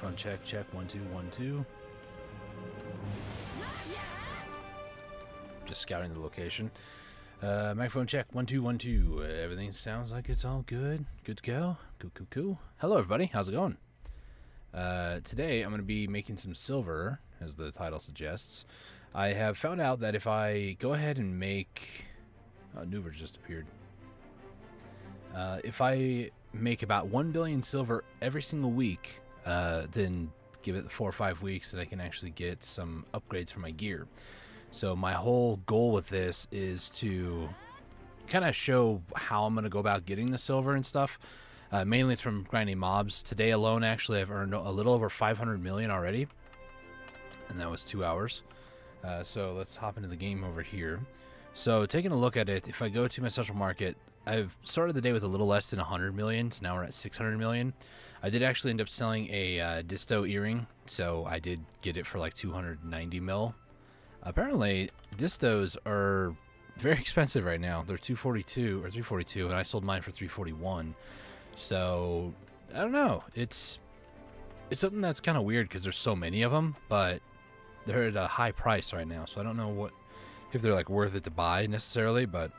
Microphone check, check, 1 2 1 2. Just scouting the location. Microphone check, 1 2 1 2. Everything sounds like it's all good. Good to go. Cool. Hello, everybody. How's it going? Today, I'm going to be making some silver, as the title suggests. I have found out that if I go ahead and make... Oh, Nuber just appeared. If I make about 1 billion silver every single week, then give it 4 or 5 weeks, and I can actually get some upgrades for my gear. So my whole goal with this is to kind of show how I'm going to go about getting the silver and stuff. Mainly it's from grinding mobs. Today alone, actually, I've earned a little over 500 million already, and that was 2 hours. So let's hop into the game over here. So taking a look at it, if I go to my social market, I've started the day with a little less than 100 million, so now we're at 600 million. I did actually end up selling a disto earring, so I did get it for like 290 mil. Apparently, distos are very expensive right now. They're 242 or 342, and I sold mine for 341. So I don't know. It's something that's kind of weird because there's so many of them, but they're at a high price right now. So I don't know if they're like worth it to buy necessarily, but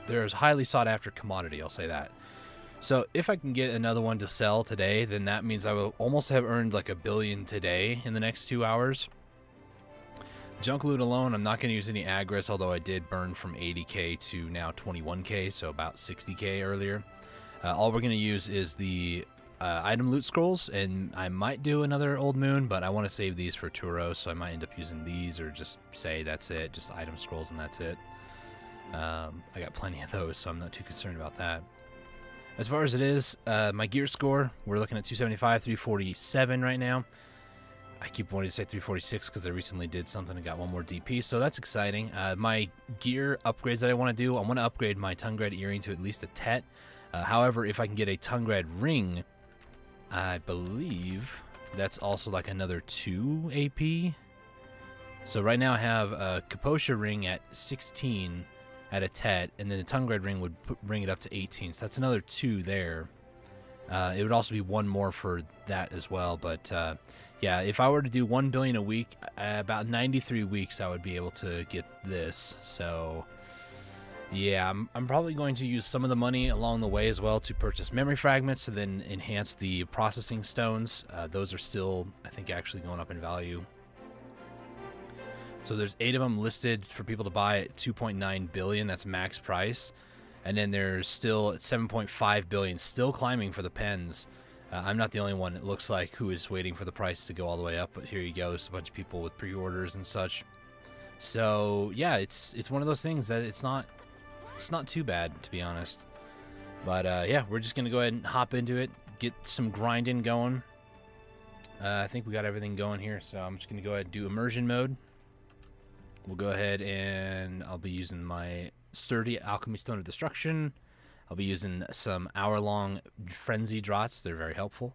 they're a highly sought after commodity. I'll say that. So if I can get another one to sell today, then that means I will almost have earned like 1 billion today in the next 2 hours. Junk loot alone, I'm not going to use any agris, although I did burn from 80k to now 21k, so about 60k earlier. All we're going to use is the item loot scrolls, and I might do another Old Moon, but I want to save these for Turo, so I might end up using these, or just say that's it, just item scrolls and that's it. I got plenty of those, so I'm not too concerned about that. As far as it is, my gear score, we're looking at 275, 347 right now. I keep wanting to say 346 because I recently did something and got one more DP, so that's exciting. My gear upgrades that I want to do, I want to upgrade my Tungred earring to at least a Tet. However, if I can get a Tungred ring, I believe that's also like another 2 AP. So right now I have a Kaposha ring at 16 at a Tet, and then the Tungred ring would bring it up to 18, so that's another 2 there. It would also be 1 more for that as well, but yeah, if I were to do 1 billion a week, about 93 weeks I would be able to get this. So yeah, I'm probably going to use some of the money along the way as well to purchase memory fragments to then enhance the processing stones. Those are still, I think, actually going up in value. So there's 8 of them listed for people to buy at 2.9 billion. That's max price. And then there's still at 7.5 billion, still climbing for the pens. I'm not the only one, it looks like, who is waiting for the price to go all the way up. But here you go. There's a bunch of people with pre-orders and such. So yeah, it's one of those things that it's not too bad, to be honest. But yeah, we're just gonna go ahead and hop into it, get some grinding going. I think we got everything going here, so I'm just gonna go ahead and do immersion mode. We'll go ahead and I'll be using my sturdy alchemy stone of destruction. I'll be using some hour-long frenzy draughts. They're very helpful.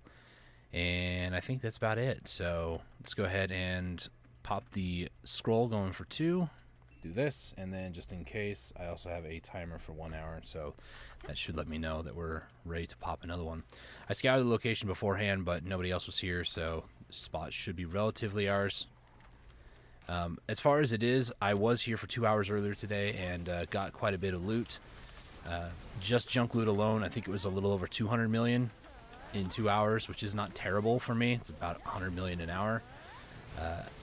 And I think that's about it. So let's go ahead and pop the scroll going for 2. Do this, and then just in case, I also have a timer for 1 hour, so that should let me know that we're ready to pop another one. I scouted the location beforehand, but nobody else was here, so the spot should be relatively ours. As far as it is, I was here for 2 hours earlier today and got quite a bit of loot. Just junk loot alone, I think it was a little over 200 million in 2 hours, which is not terrible for me. It's about 100 million an hour.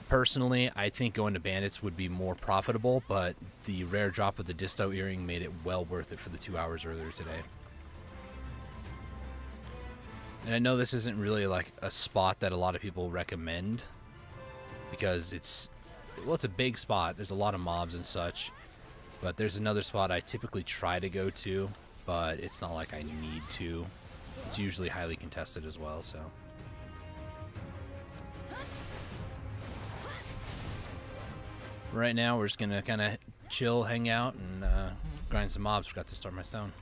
Personally, I think going to bandits would be more profitable, but the rare drop of the disto earring made it well worth it for the 2 hours earlier today. And I know this isn't really like a spot that a lot of people recommend because it's a big spot. There's a lot of mobs and such. But there's another spot I typically try to go to, but it's not like I need to. It's usually highly contested as well, so. Right now, we're just going to kind of chill, hang out, and grind some mobs. Forgot to start my stone.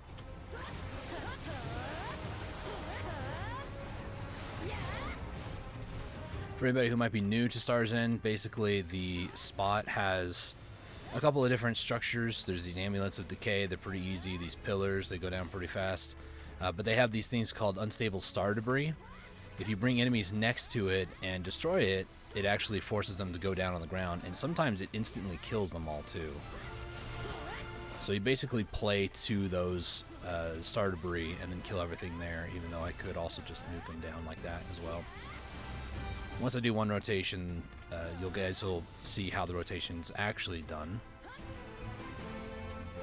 For anybody who might be new to Star's End, basically the spot has a couple of different structures. There's these amulets of decay. They're pretty easy. These pillars, they go down pretty fast. But they have these things called unstable star debris. if you bring enemies next to it and destroy it, it actually forces them to go down on the ground, and sometimes it instantly kills them all too. So you basically play to those star debris and then kill everything there, even though I could also just nuke them down like that as well. Once I do one rotation, you guys will see how the rotation's actually done.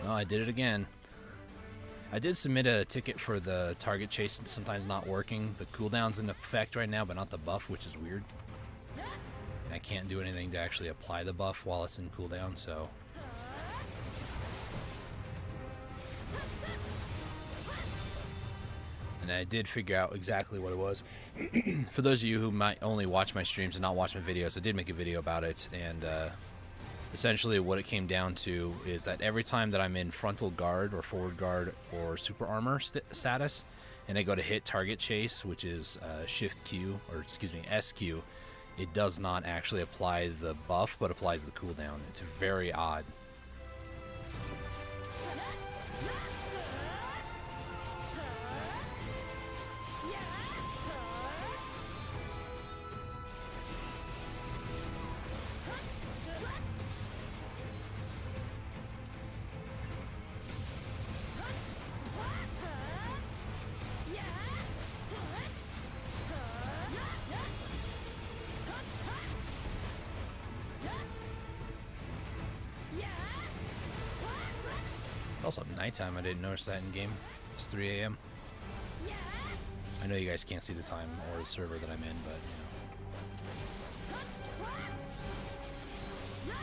Oh, I did it again. I did submit a ticket for the target chase sometimes not working. The cooldown's in effect right now, but not the buff, which is weird. And I can't do anything to actually apply the buff while it's in cooldown, so... And I did figure out exactly what it was. For those of you who might only watch my streams and not watch my videos, I did make a video about it, and essentially what it came down to is that every time that I'm in frontal guard or forward guard or super armor status, and I go to hit target chase, which is shift Q, or excuse me, SQ, it does not actually apply the buff, but applies the cooldown. It's very odd. It's also nighttime. I didn't notice that in game. It's 3 a.m. I know you guys can't see the time or the server that I'm in, but you know.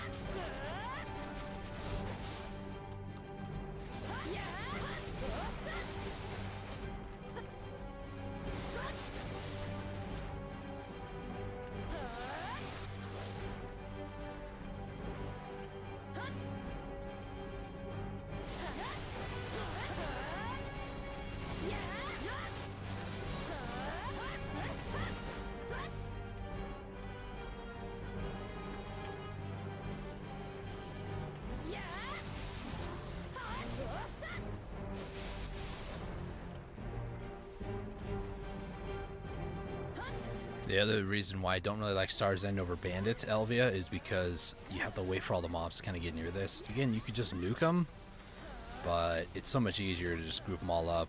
The other reason why I don't really like Star's End over Bandits, Elvia, is because you have to wait for all the mobs to kind of get near this. Again, you could just nuke them, but it's so much easier to just group them all up,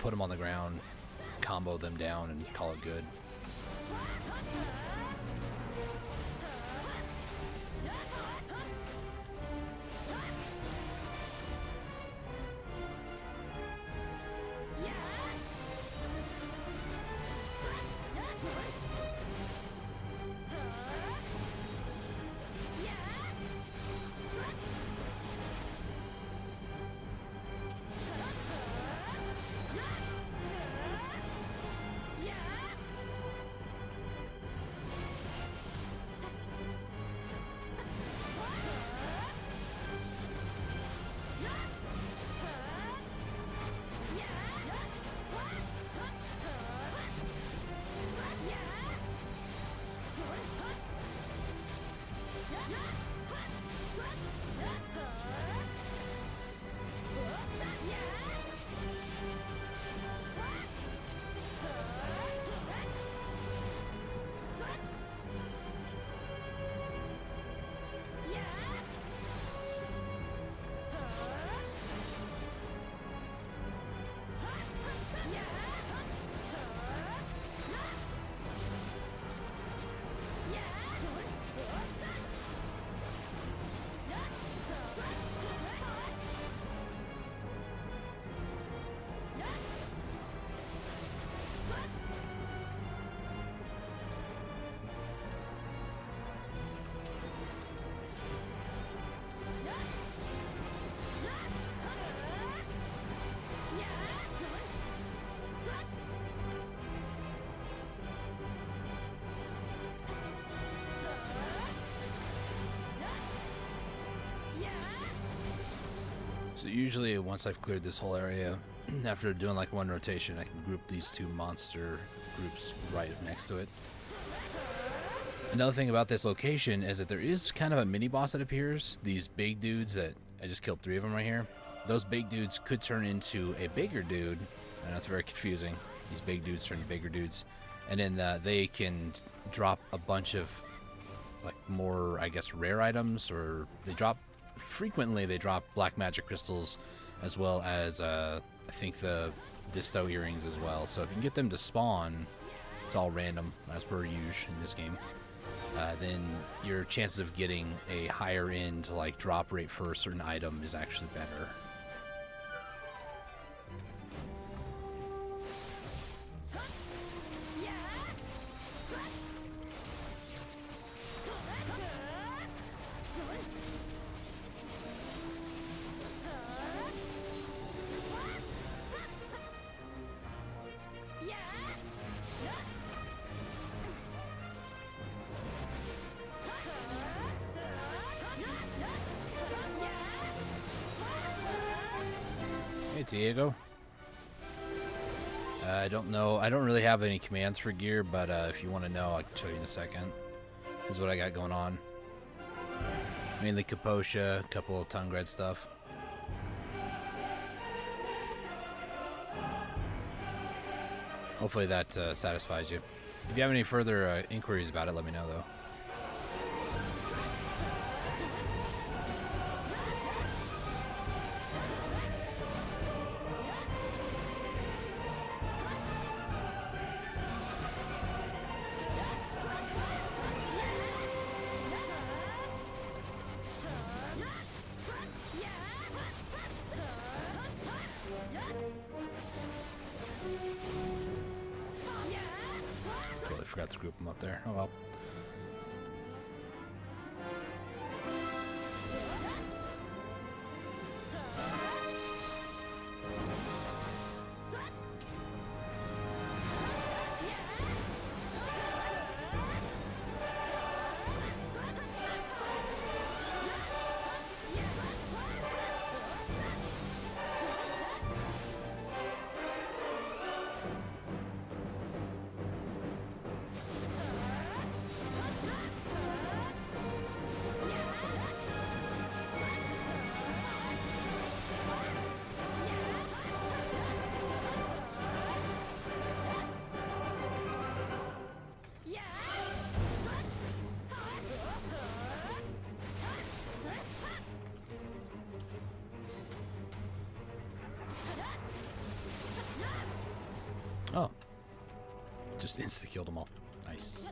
put them on the ground, combo them down, and call it good. So usually once I've cleared this whole area, after doing like one rotation, I can group these two monster groups right next to it. Another thing about this location is that there is kind of a mini boss that appears. These big dudes that I just killed 3 of them right here. Those big dudes could turn into a bigger dude. I know it's very confusing. These big dudes turn to bigger dudes. and then they can drop a bunch of like more, I guess, rare items, or they drop frequently. They drop black magic crystals, as well as I think the disto earrings as well. So if you can get them to spawn, it's all random as per usual in this game. Then your chances of getting a higher end like drop rate for a certain item is actually better. Hey, Diego. I don't know. I don't really have any commands for gear, but if you want to know, I can show you in a second. This is what I got going on. Mainly Kaposha, a couple of tongue red stuff. Hopefully that satisfies you. If you have any further inquiries about it, let me know, though. Totally forgot to group them up there. Oh well. Oh. Just insta-killed them all. Nice.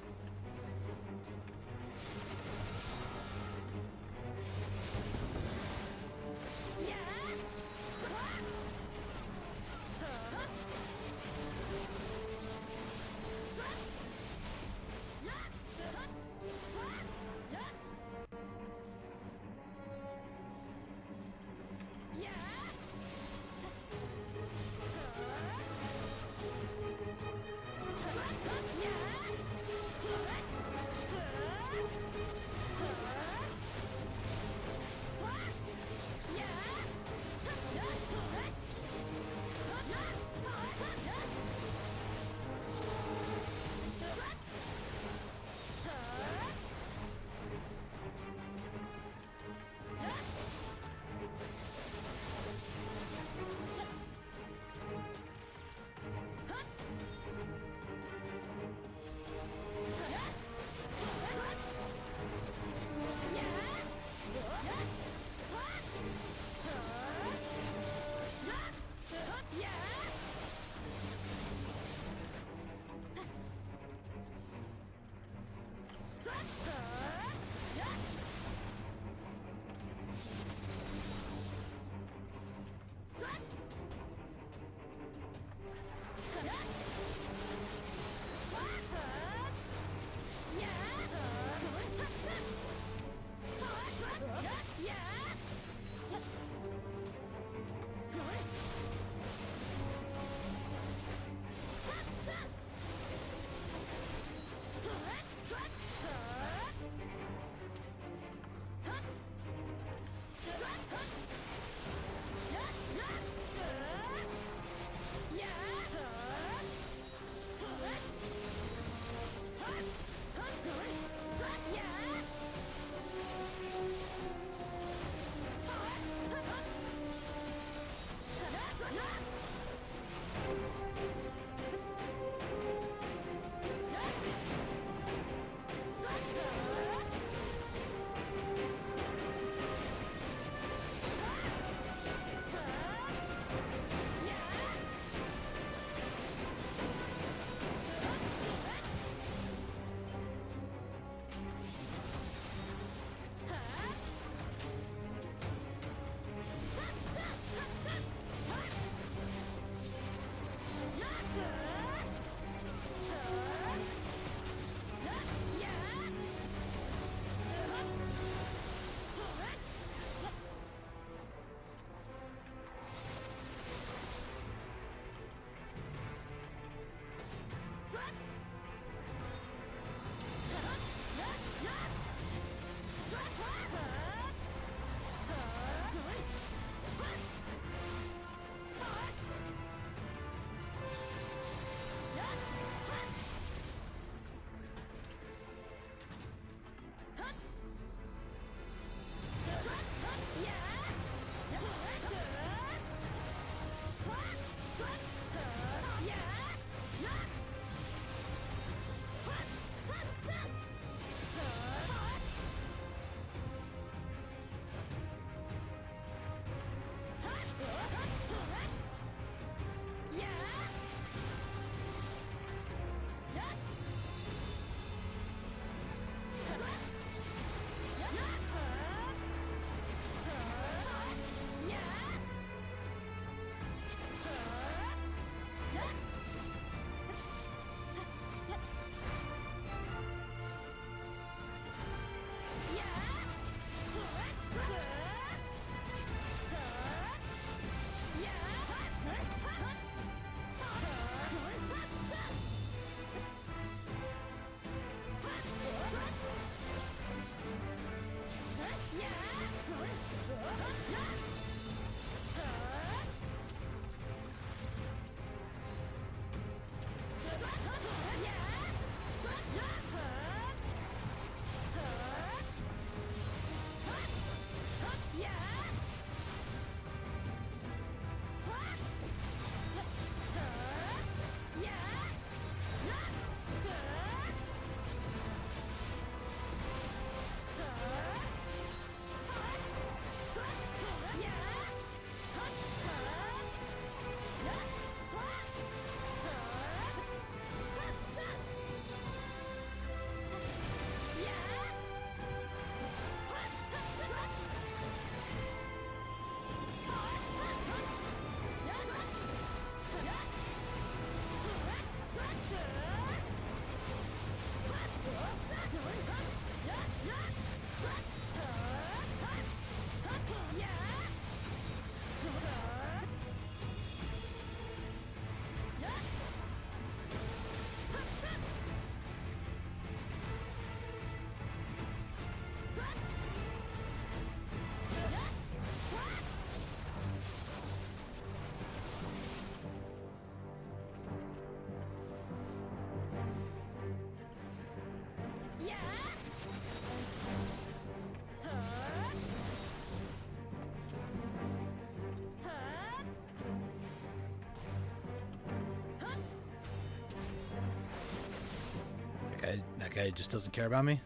guy just doesn't care about me?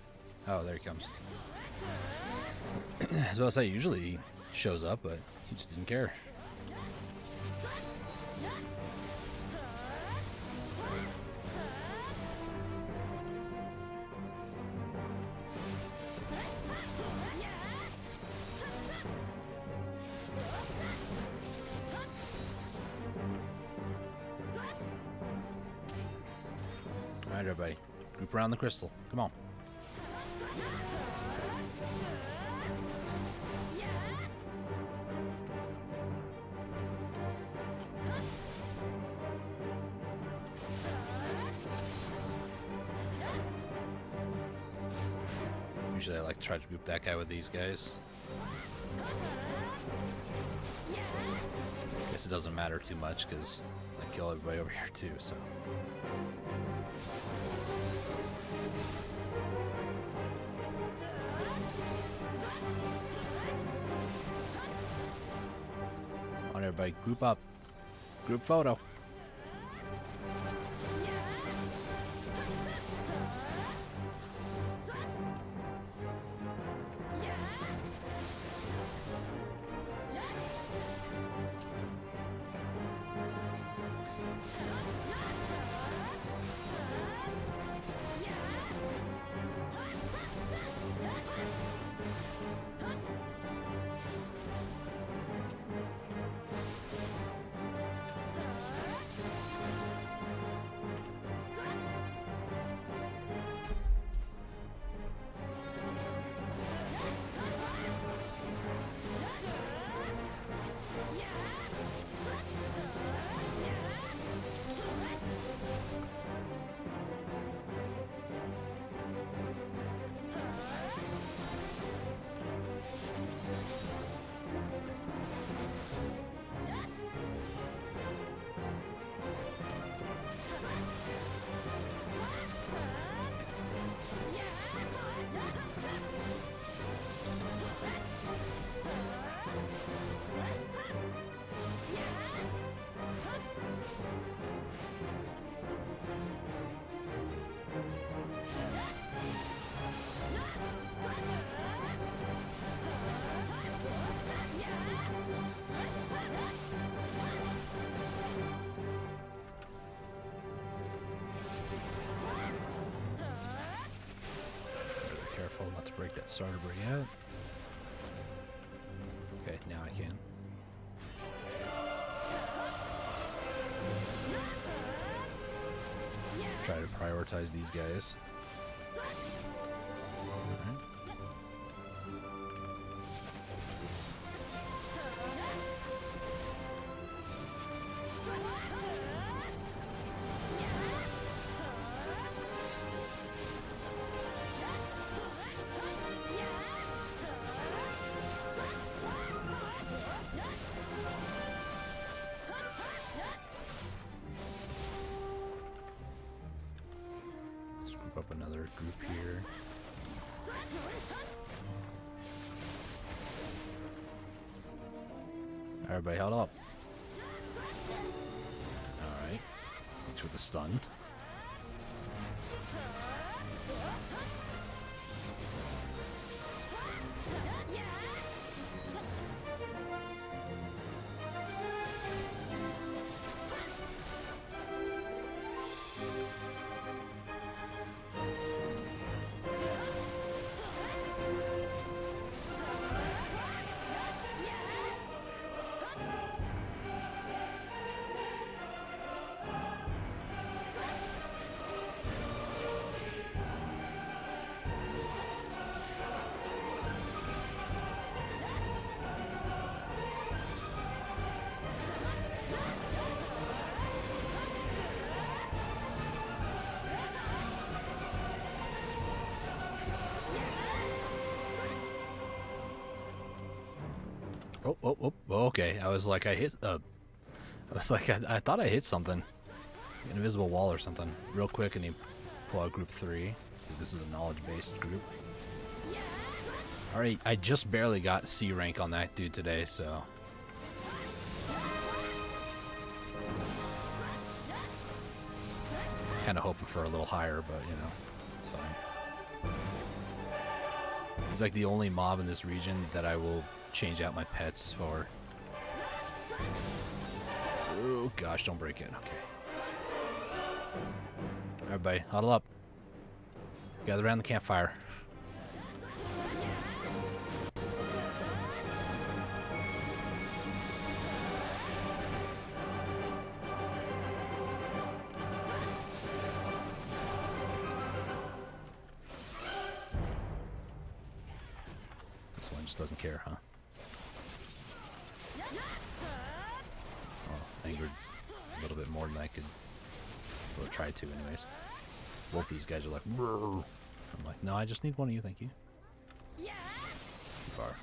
Oh, there he comes. I was about to say, usually he shows up, but he just didn't care. Alright, everybody. Group around the crystal. Come on. Usually I like to try to group that guy with these guys. Guess it doesn't matter too much because I kill everybody over here too, so. Come on, everybody, group up. Group photo. Not to break that starter brick yet. Okay, now I can. Try to prioritize these guys. Alright. Up another group here. Everybody held up. Alright. Thanks for the stun. Oh, okay. I was like, I thought I hit something. An invisible wall or something. Real quick, and you pull out group 3, because this is a knowledge-based group. Alright, I just barely got C rank on that dude today, so. Kind of hoping for a little higher, but you know. It's fine. He's like the only mob in this region that I will change out my pets for. Oh gosh, don't break it. Okay. Everybody, huddle up. Gather around the campfire. This one just doesn't care, huh? Oh, angered a little bit more than I could try to anyways. Both these guys are like, "Brr." I'm like, no, I just need one of you, thank you. Too far.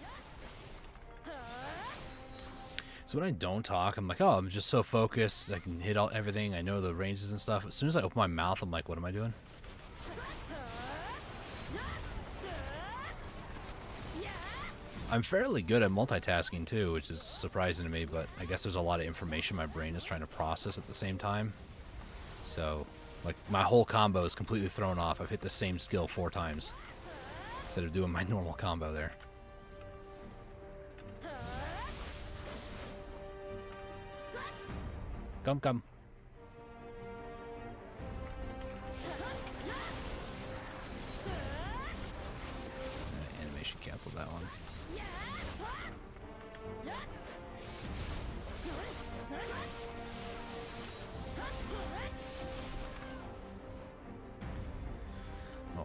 So when I don't talk, I'm like, oh, I'm just so focused. I can hit everything. I know the ranges and stuff. As soon as I open my mouth, I'm like, what am I doing? I'm fairly good at multitasking too, which is surprising to me, but I guess there's a lot of information my brain is trying to process at the same time. So, like, my whole combo is completely thrown off. I've hit the same skill 4 times instead of doing my normal combo there. Come, come. Animation canceled that one.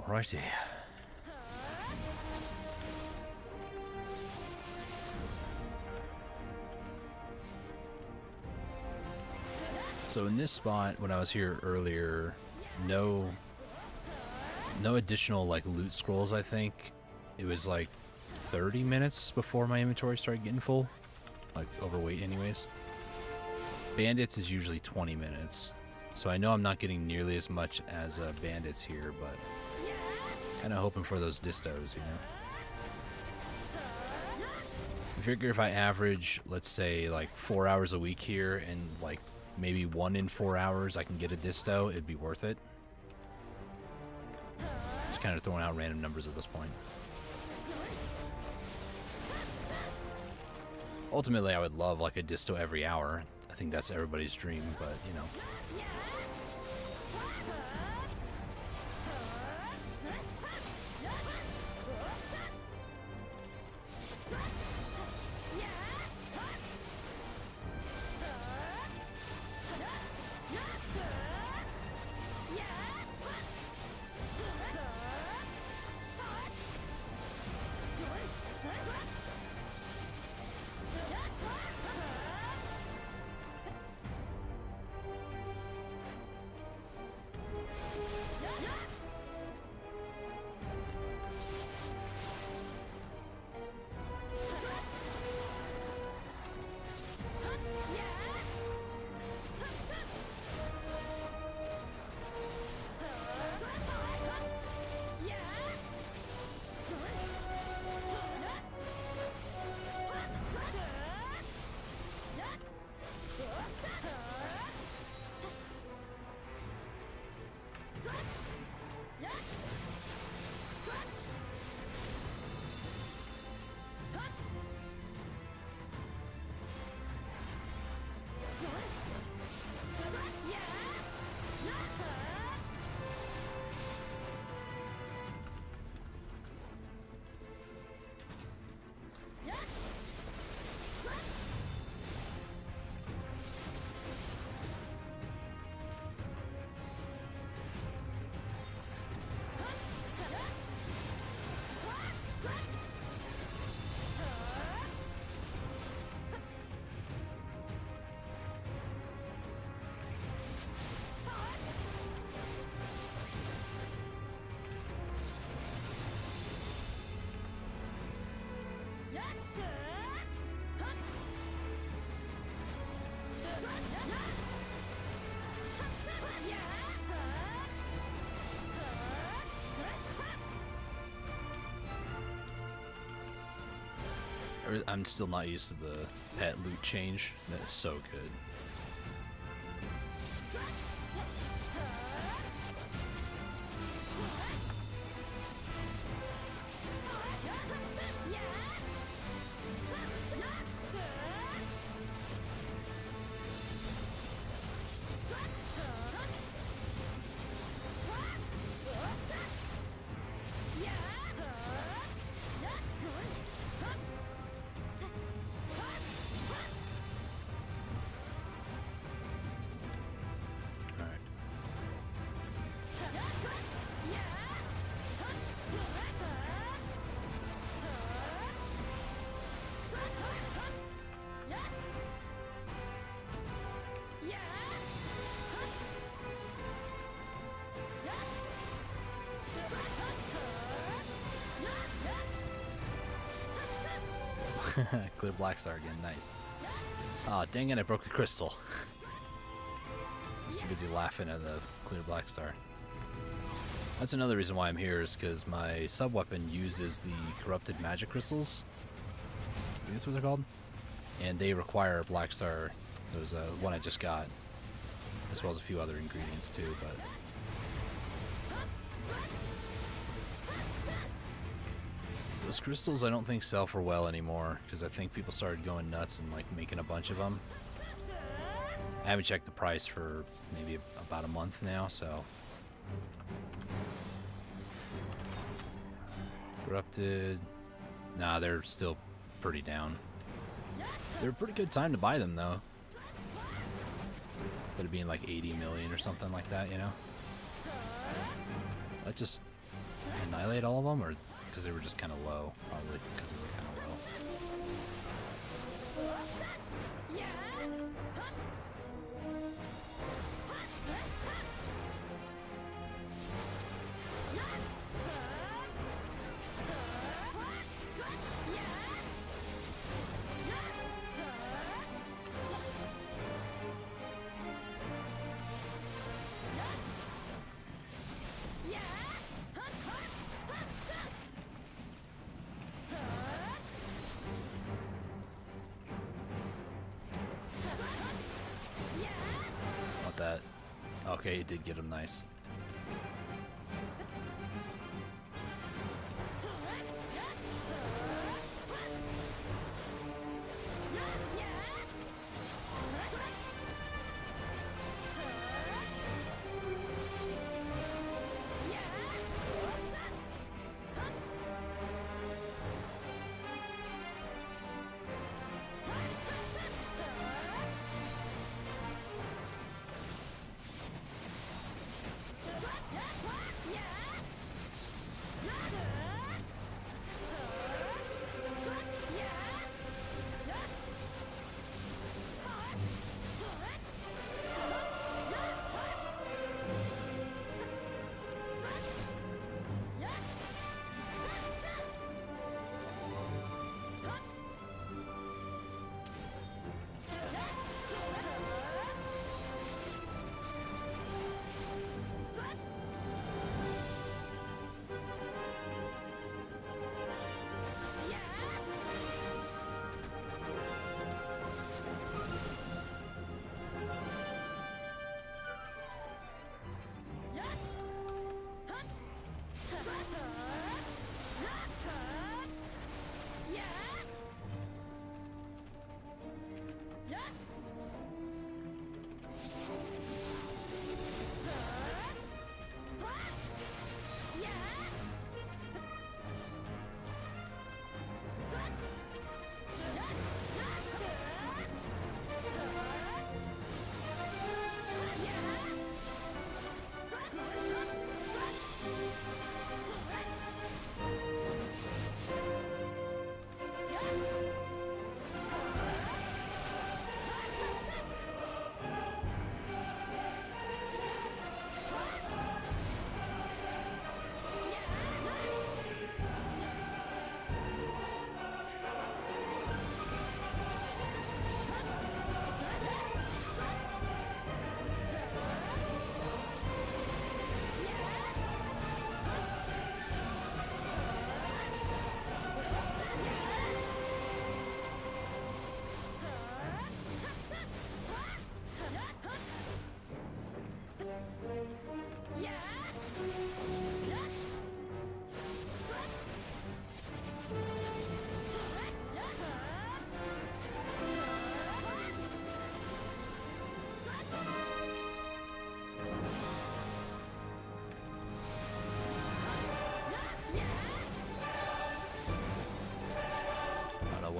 Alrighty. So in this spot, when I was here earlier, no additional like loot scrolls, I think. It was like 30 minutes before my inventory started getting full. Like overweight anyways. Bandits is usually 20 minutes. So I know I'm not getting nearly as much as bandits here, but kind of hoping for those distos, you know. I figure if I average, let's say, like 4 hours a week here, and like maybe 1 in 4 hours I can get a disto, it'd be worth it. Just kind of throwing out random numbers at this point. Ultimately, I would love like a disto every hour. I think that's everybody's dream, but you know. I'm still not used to the pet loot change. That is so good. Clear black star again. Nice. Oh, dang it, I broke the crystal. Just too busy laughing at the clear black star. That's another reason why I'm here, is because my sub-weapon uses the corrupted magic crystals. I think that's what they're called. And they require black star. There's one I just got, as well as a few other ingredients too, but... Those crystals I don't think sell for well anymore, because I think people started going nuts and like making a bunch of them. I haven't checked the price for maybe about a month now, so... Corrupted... Nah, they're still pretty down. They're a pretty good time to buy them, though. Instead of being like 80 million or something like that, you know? That just annihilate all of them, or because they were just kind of low? Probably because they were kind of low. That. Okay, it did get him nice.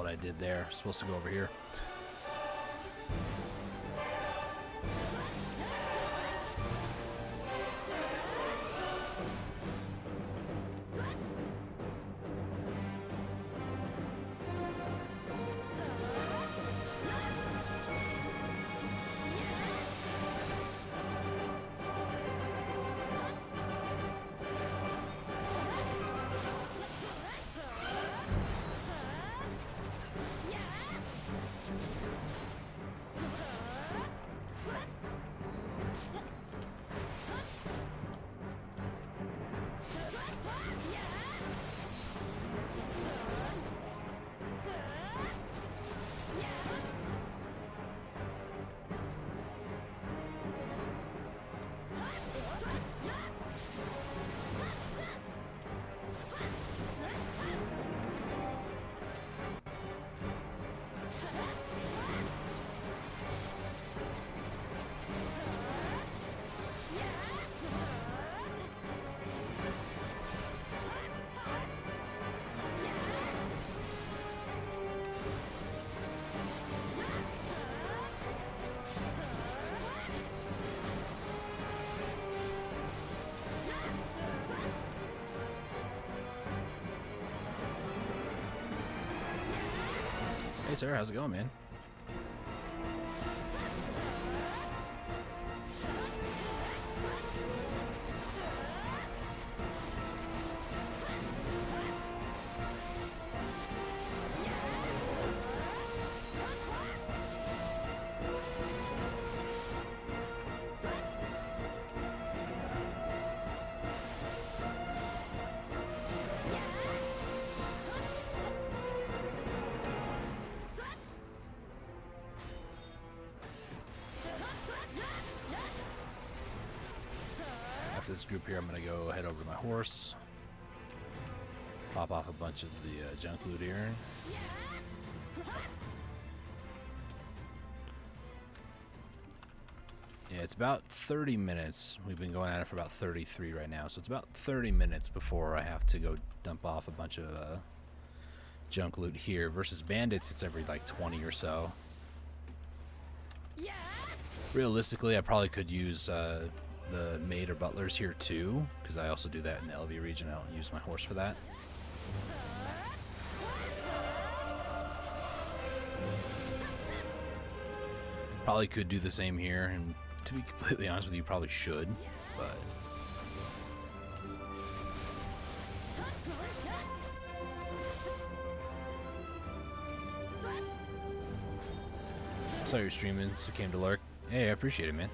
I did there. Supposed to go over here. sir. How's it going, man? After this group here, I'm going to go head over to my horse, pop off a bunch of the junk loot here. Yeah, it's about 30 minutes. We've been going at it for about 33 right now, so it's about 30 minutes before I have to go dump off a bunch of junk loot here. Versus bandits, it's every like 20 or so. Realistically, I probably could use the maid or butlers here too, because I also do that in the LV region. I don't use my horse for that. Probably could do the same here, and to be completely honest with you, probably should, but saw you're streaming, so came to lurk. Hey, I appreciate it, man.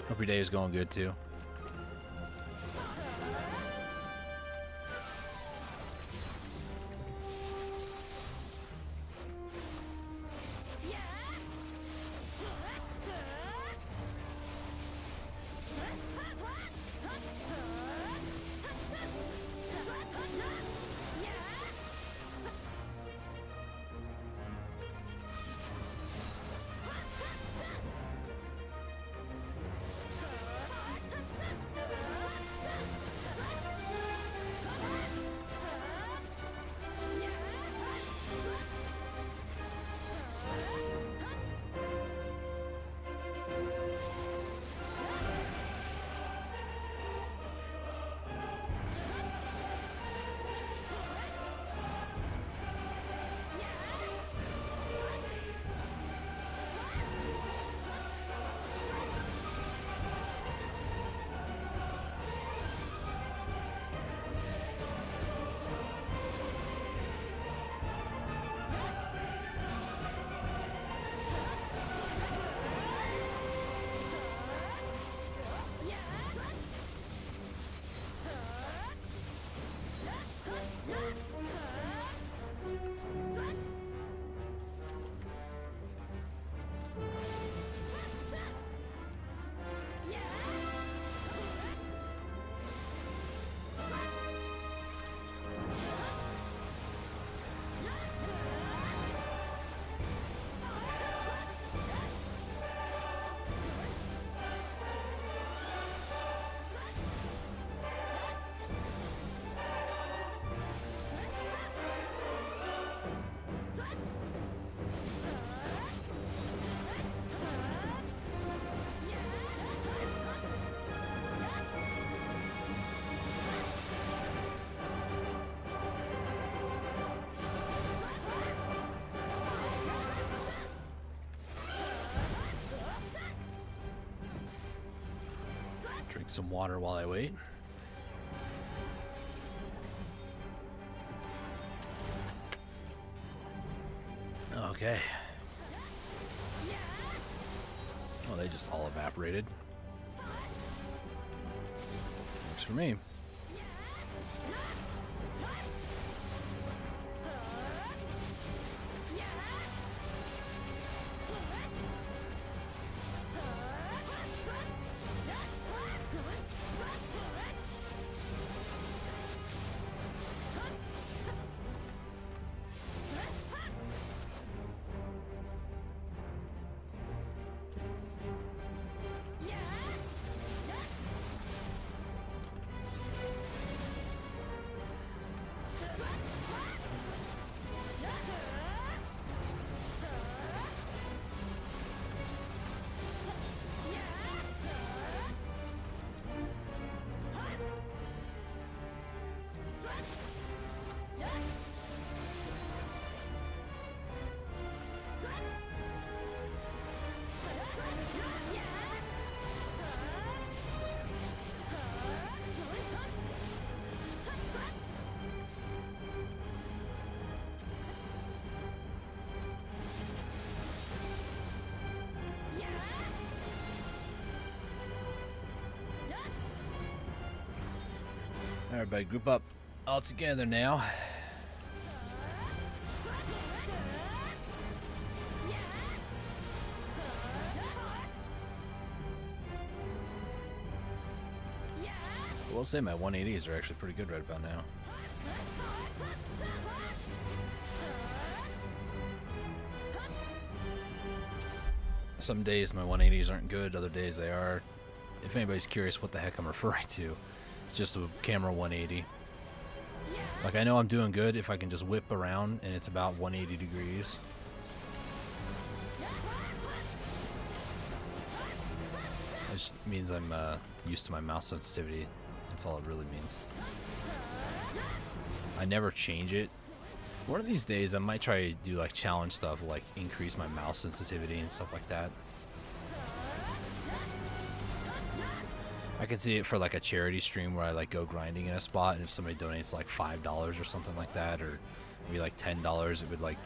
Hope your day is going good too. Drink some water while I wait. Okay. Well, they just all evaporated. Works for me. Everybody group up all together now. I will say my 180s are actually pretty good right about now. Some days my 180s aren't good, other days they are. If anybody's curious what the heck I'm referring to, it's just a camera 180. Like, I know I'm doing good if I can just whip around and it's about 180 degrees. It just means I'm used to my mouse sensitivity. That's all it really means. I never change it. One of these days I might try to do like challenge stuff, like increase my mouse sensitivity and stuff like that. I can see it for like a charity stream where I like go grinding in a spot, and if somebody donates like $5 or something like that, or maybe like $10, it would like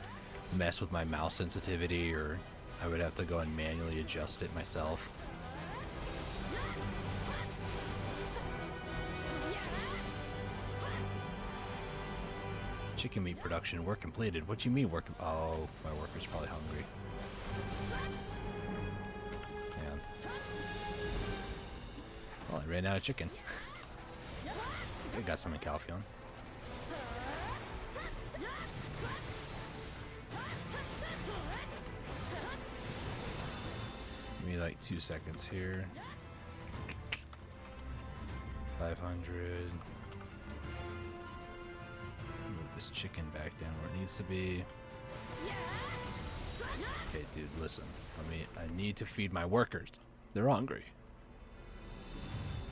mess with my mouse sensitivity, or I would have to go and manually adjust it myself. Chicken meat production, work completed. What do you mean work? Oh, my worker's probably hungry. Man. Well, I ran out of chicken. I got some in Calpheon. Give me like 2 seconds here. 500. Move this chicken back down where it needs to be. Okay, dude, listen. I need to feed my workers. They're hungry.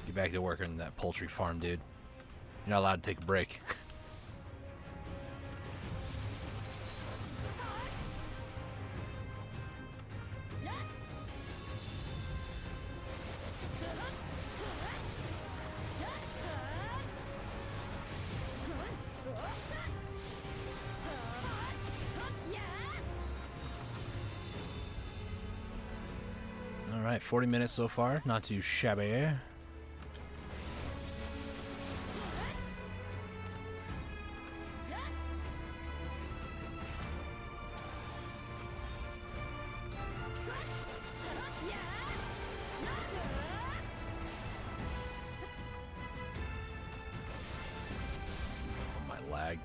Get back to working in that poultry farm, dude. You're not allowed to take a break. Alright, 40 minutes so far. Not too shabby. Lag.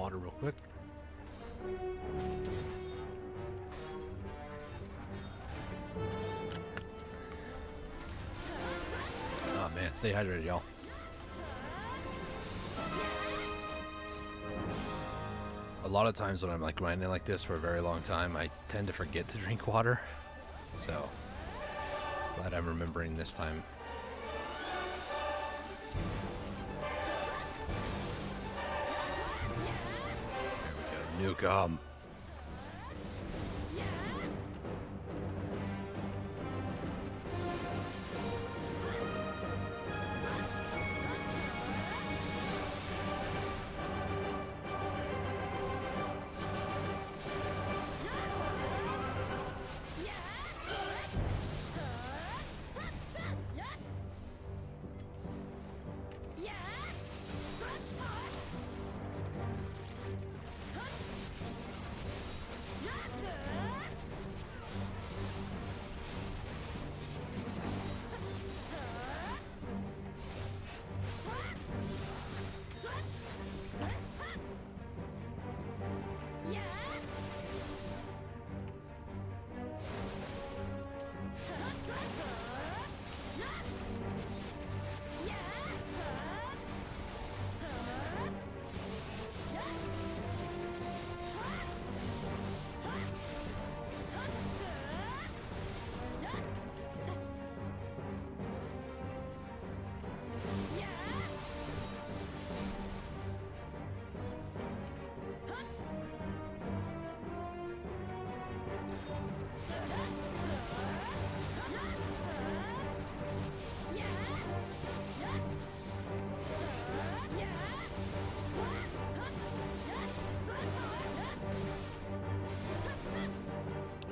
water real quick. Oh man, stay hydrated, y'all. A lot of times when I'm like grinding like this for a very long time, I tend to forget to drink water. So, glad I'm remembering this time. There we go. Nuke 'em.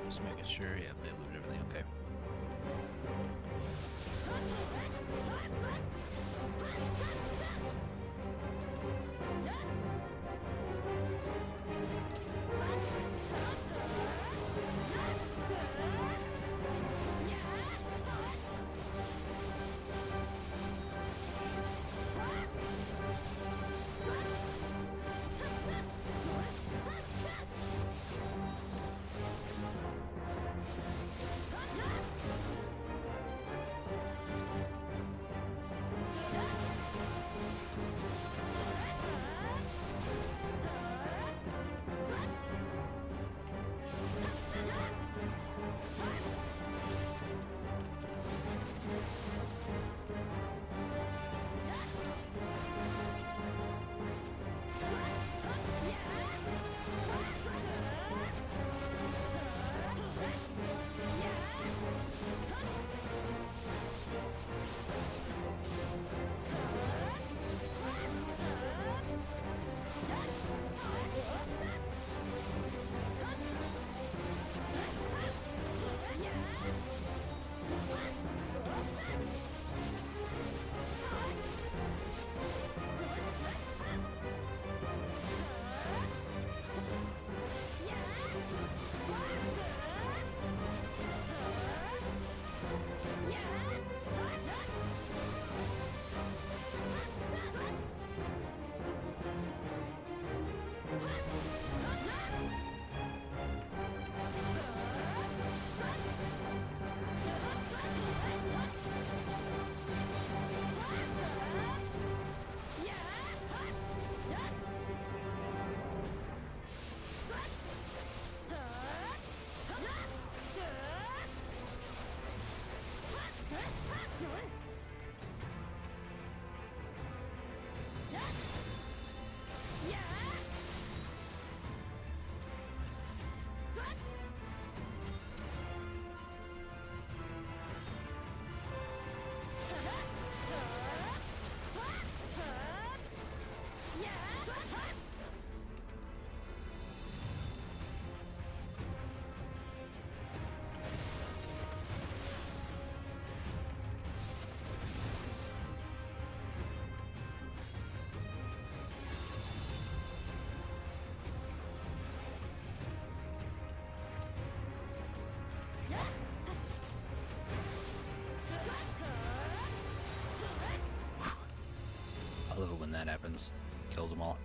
Just making sure, yeah, they looted everything, okay. I love it when that happens. Kills them all.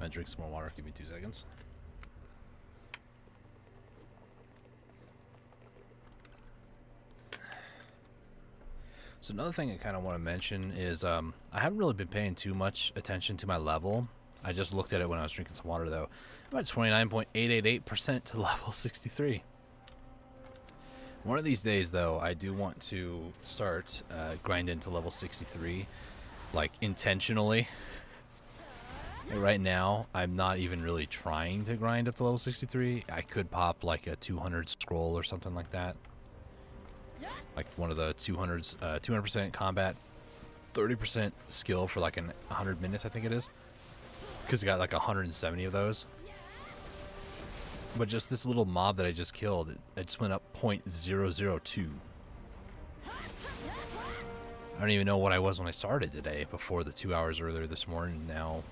I drink some more water. Give me 2 seconds. So another thing I kind of want to mention is I haven't really been paying too much attention to my level. I just looked at it when I was drinking some water, though. I'm at 29.888% to level 63. One of these days, though, I do want to start grinding to level 63, like, intentionally. Right now, I'm not even really trying to grind up to level 63. I could pop, like, a 200 scroll or something like that. Like one of the 200s, 200% combat, 30% skill for like 100 minutes, I think it is. Because I got like 170 of those. But just this little mob that I just killed, it just went up 0.002. I don't even know what I was when I started today, before the 2 hours earlier this morning. Now,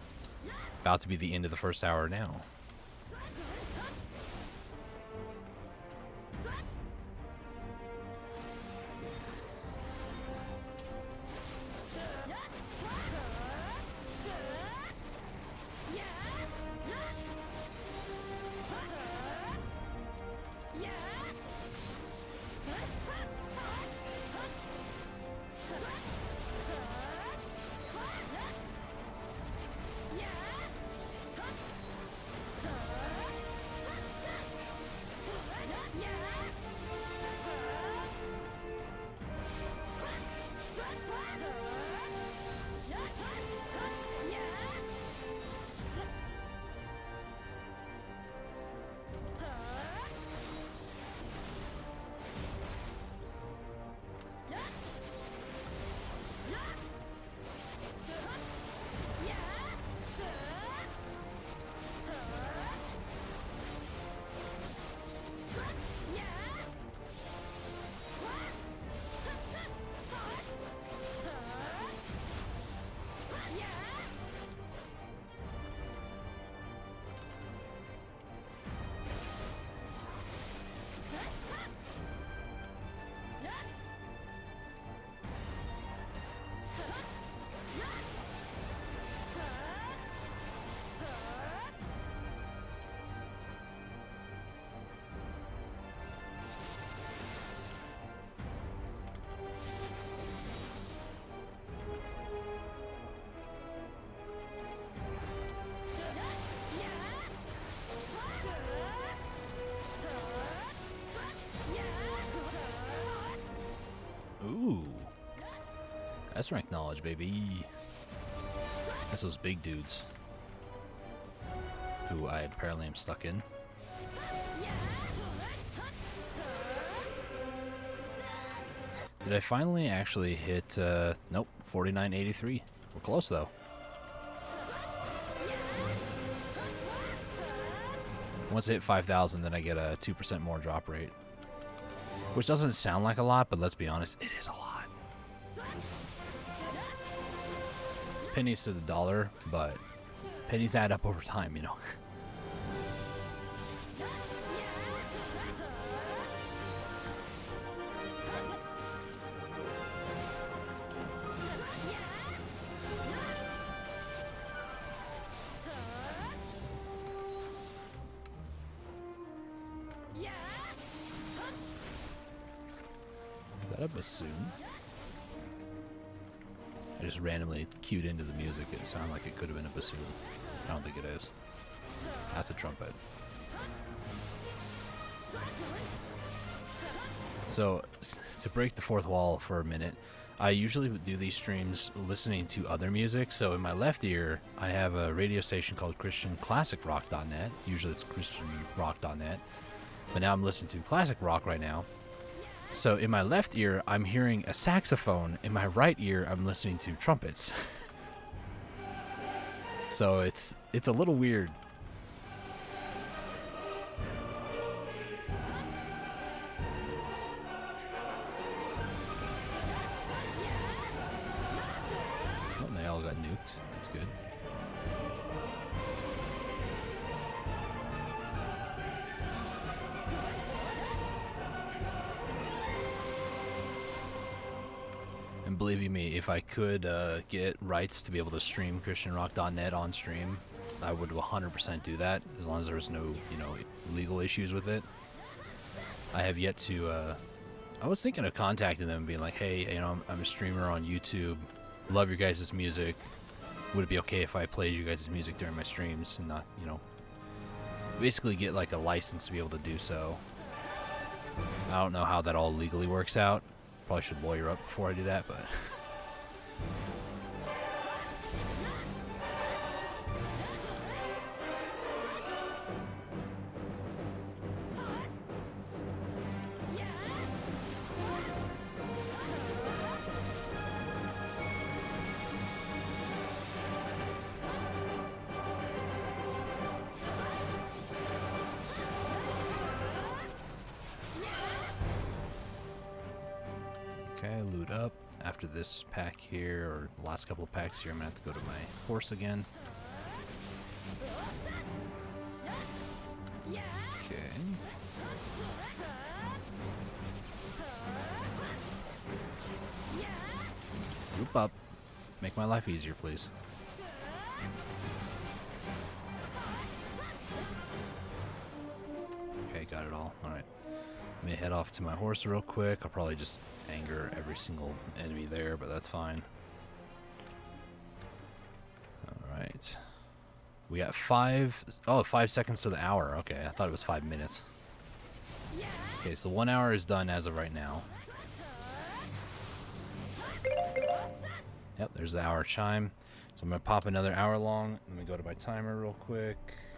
about to be the end of the first hour now. Ooh. That's rank knowledge, baby. That's those big dudes. Who I apparently am stuck in. Did I finally actually hit, nope, 4983. We're close, though. Once I hit 5,000, then I get a 2% more drop rate. Which doesn't sound like a lot, but let's be honest, it is a lot. It's pennies to the dollar, but pennies add up over time, you know. A bassoon. I just randomly cued into the music. It sounded like it could have been a bassoon. I don't think it is. That's a trumpet. So, to break the fourth wall for a minute, I usually do these streams listening to other music. So in my left ear, I have a radio station called ChristianClassicRock.net. Usually it's ChristianRock.net. But now I'm listening to classic rock right now. So in my left ear, I'm hearing a saxophone. In my right ear, I'm listening to trumpets. So it's a little weird. Oh, they all got nuked. That's good. And believe you me, if I could get rights to be able to stream ChristianRock.net on stream, I would 100% do that, as long as there was no, you know, legal issues with it. I have yet to, I was thinking of contacting them and being like, hey, you know, I'm a streamer on YouTube, love your guys' music, would it be okay if I played you guys' music during my streams and not, you know, basically get like a license to be able to do so. I don't know how that all legally works out. Probably should lawyer up before I do that, but okay, loot up. After this pack here, or the last couple of packs here, I'm gonna have to go to my horse again. Okay. Group up. Make my life easier, please. Okay, got it all. Alright. Let me head off to my horse real quick. I'll probably just anger every single enemy there, but that's fine. Alright. We got 5 seconds to the hour. Okay, I thought it was 5 minutes. Okay, so 1 hour is done as of right now. Yep, there's the hour chime. So I'm going to pop another hour long. Let me go to my timer real quick.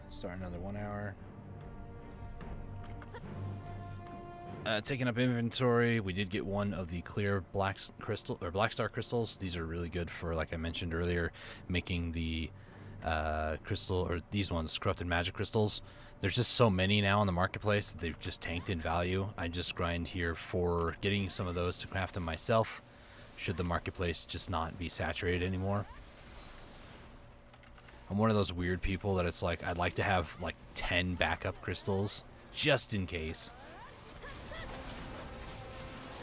Start another 1 hour. Taking up inventory, we did get one of the clear black star crystals. These are really good for, like I mentioned earlier, making the crystal, or these ones, corrupted magic crystals. There's just so many now on the marketplace that they've just tanked in value. I just grind here for getting some of those to craft them myself, should the marketplace just not be saturated anymore. I'm one of those weird people that it's like, I'd like to have like 10 backup crystals, just in case.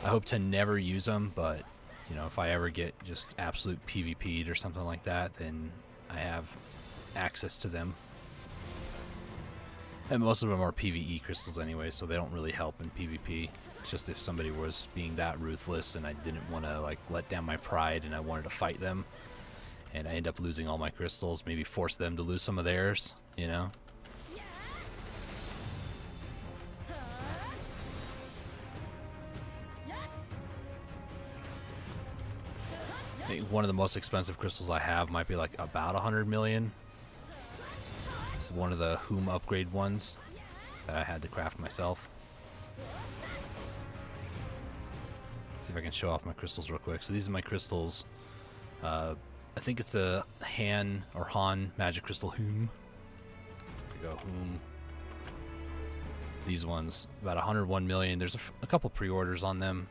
I hope to never use them, but, you know, if I ever get just absolute PvP'd or something like that, then I have access to them. And most of them are PvE crystals anyway, so they don't really help in PvP. It's just if somebody was being that ruthless and I didn't want to, like, let down my pride and I wanted to fight them, and I end up losing all my crystals, maybe force them to lose some of theirs, you know? I think one of the most expensive crystals I have might be like about 100 million. It's one of the Whom upgrade ones that I had to craft myself. See if I can show off my crystals real quick. So these are my crystals. I think it's the Han magic crystal Whom. There we go, Whom. These ones, about 101 million. There's a couple pre-orders on them.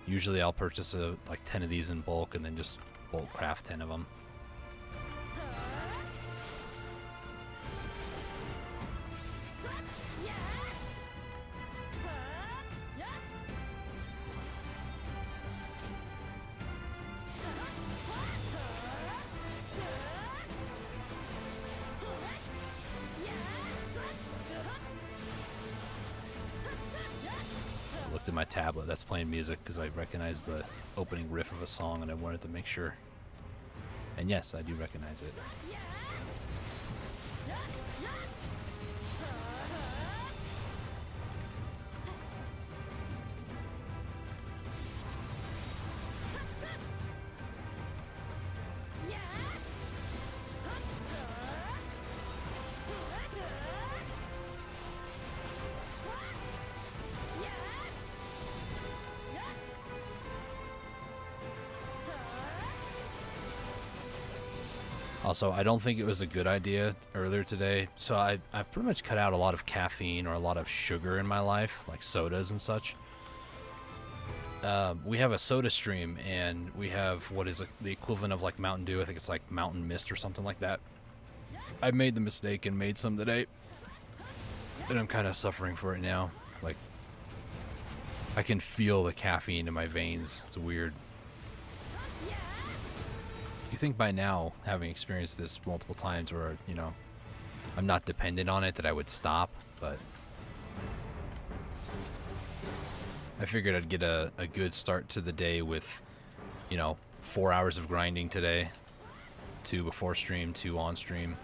Usually I'll purchase like 10 of these in bulk and then just bulk craft 10 of them. Looked at my tablet that's playing music because I recognized the opening riff of a song and I wanted to make sure. And yes, I do recognize it. Also, I don't think it was a good idea earlier today. So I've pretty much cut out a lot of caffeine or a lot of sugar in my life, like sodas and such. We have a soda stream, and we have what is the equivalent of like Mountain Dew. I think it's like Mountain Mist or something like that. I made the mistake and made some today, and I'm kind of suffering for it now. Like, I can feel the caffeine in my veins. It's weird. You think by now, having experienced this multiple times where, you know, I'm not dependent on it, that I would stop, but I figured I'd get a good start to the day with, you know, 4 hours of grinding today. 2 before stream, 2 on stream.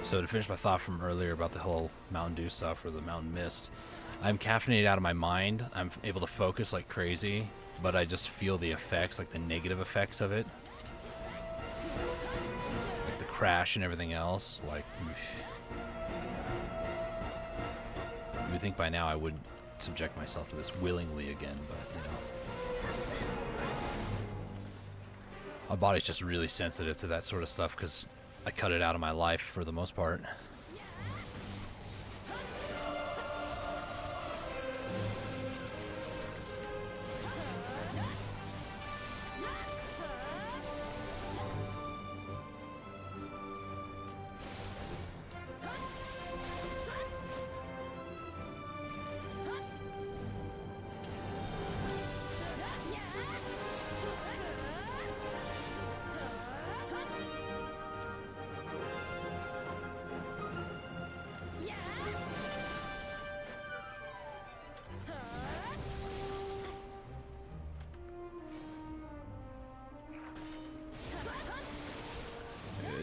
So to finish my thought from earlier about the whole Mountain Dew stuff or the Mountain Mist, I'm caffeinated out of my mind. I'm able to focus like crazy, but I just feel the effects, like the negative effects of it. Like the crash and everything else. Like, you would think by now I would subject myself to this willingly again, but, you know. My body's just really sensitive to that sort of stuff because I cut it out of my life for the most part.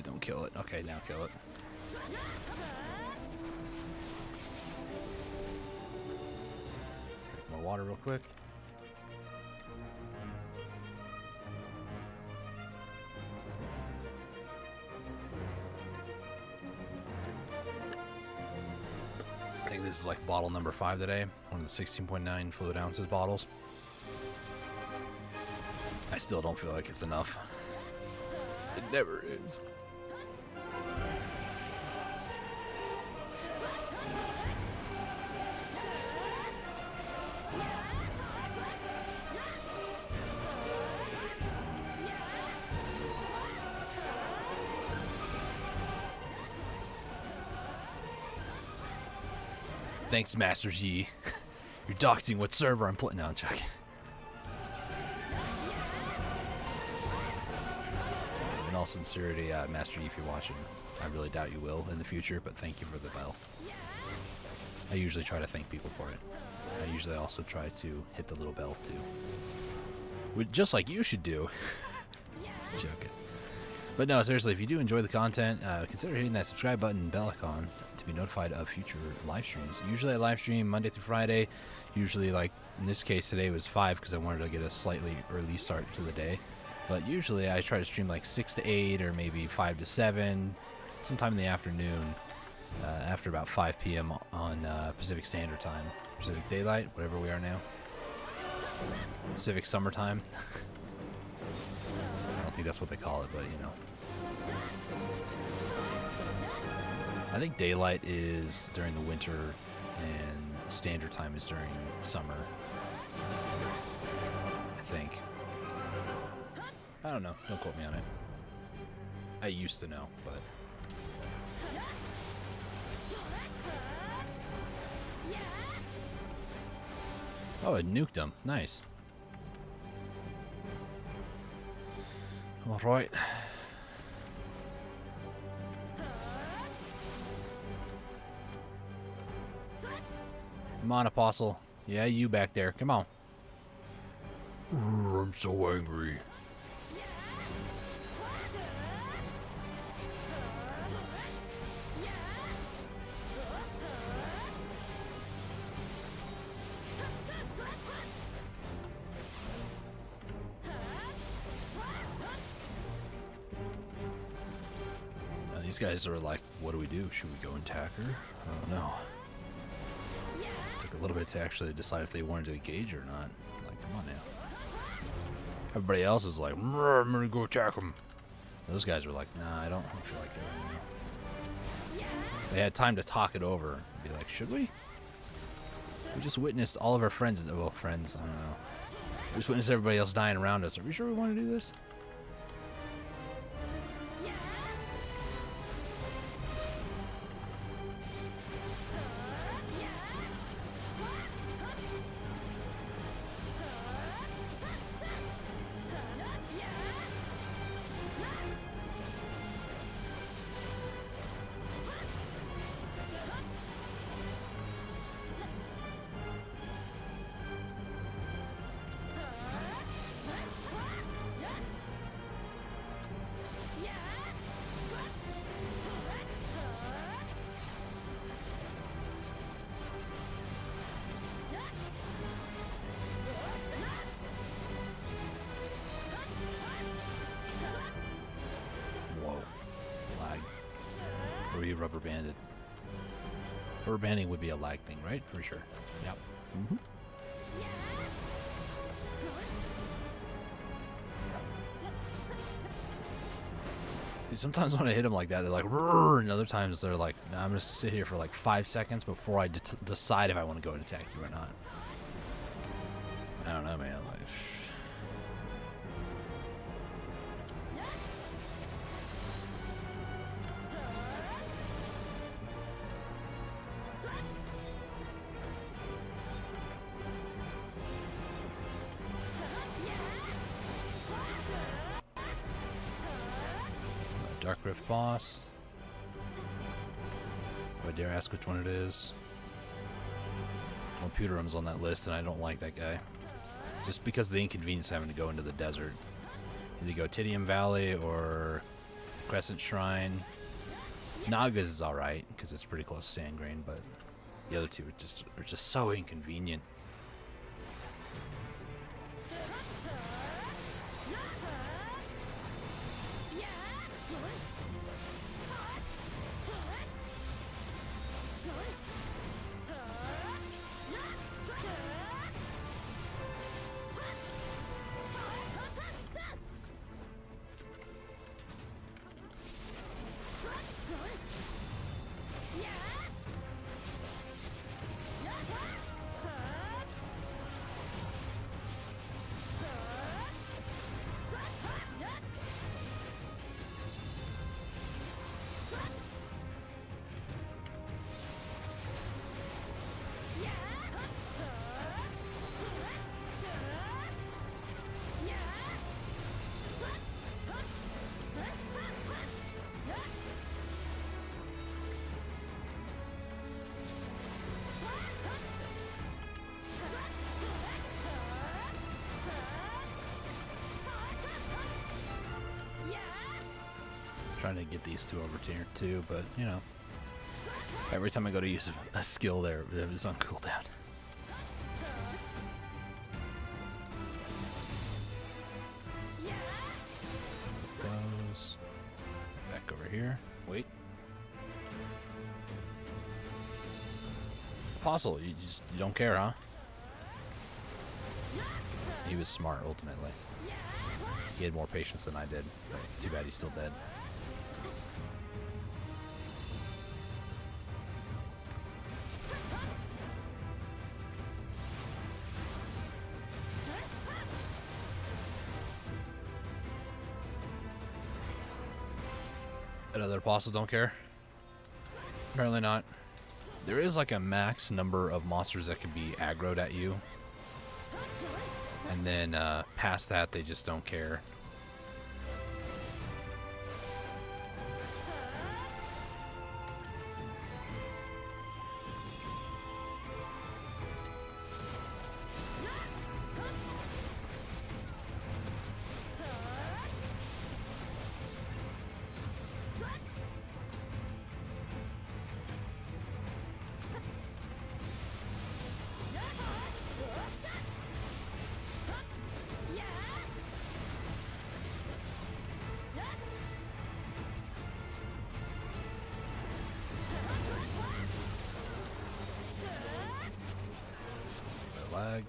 Don't kill it. Okay, now kill it. Drink more water real quick. I think this is like bottle number 5 today. One of the 16.9 fluid ounces bottles. I still don't feel like it's enough. It never is. Thanks, Master Z. You're doxing what server I'm playing. No, I'm joking. all sincerity, Master Yi, if you're watching, I really doubt you will in the future, but thank you for the bell. I usually try to thank people for it. I usually also try to hit the little bell too. Just like you should do. Joking. But no, seriously, if you do enjoy the content, consider hitting that subscribe button and bell icon to be notified of future live streams. Usually I live stream Monday through Friday. Usually, like in this case today was 5 because I wanted to get a slightly early start to the day. But usually I try to stream like 6 to 8 or maybe 5 to 7, sometime in the afternoon, after about 5 p.m. on Pacific Standard Time. Pacific Daylight, whatever we are now. Pacific Summertime. I don't think that's what they call it, but you know. I think daylight is during the winter and standard time is during summer. I think. I don't know. Don't quote me on it. I used to know, but... Oh, it nuked them. Nice. Alright. Come on, Apostle. Yeah, you back there. Come on. I'm so angry. Now, these guys are like, what do we do? Should we go and attack her? I don't know. Took a little bit to actually decide if they wanted to engage or not. Like, come on now. Everybody else is like, I'm gonna go attack them. Those guys are like, nah, I don't feel like that right now. They had time to talk it over and be like, should we? We just witnessed all of our friends, well, friends, I don't know. We just witnessed everybody else dying around us. Are we sure we want to do this? Or he rubber banded. Rubber banding would be a lag thing, right? For sure. Yep. Mm-hmm. Sometimes when I hit them like that, they're like, "Rrr," and other times they're like, nah, I'm going to sit here for like 5 seconds before I decide if I want to go and attack you or not. I don't know, man. Like, Dark Rift boss. Do I dare ask which one it is? Well, Pewterum's on that list, and I don't like that guy. Just because of the inconvenience of having to go into the desert. Either go Tidium Valley or Crescent Shrine. Naga's is alright, because it's pretty close to Sandgrain, but the other two are just so inconvenient. Trying to get these two over tier 2, but you know, every time I go to use a skill there, it was on cooldown. Goes back over here. Wait. Apostle, you don't care, huh? He was smart ultimately. He had more patience than I did. But too bad he's still dead. Another apostle don't care? Apparently not. There is like a max number of monsters that can be aggroed at you. And then past that, they just don't care. Lag.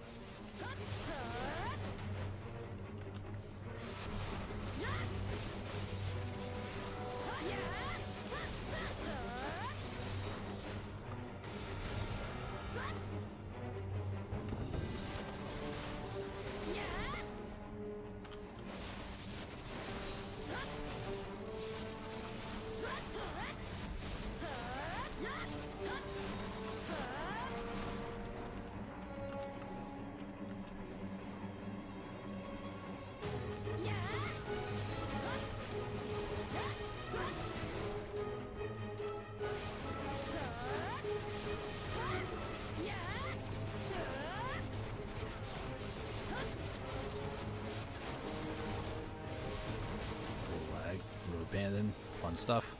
Abandoned, fun stuff.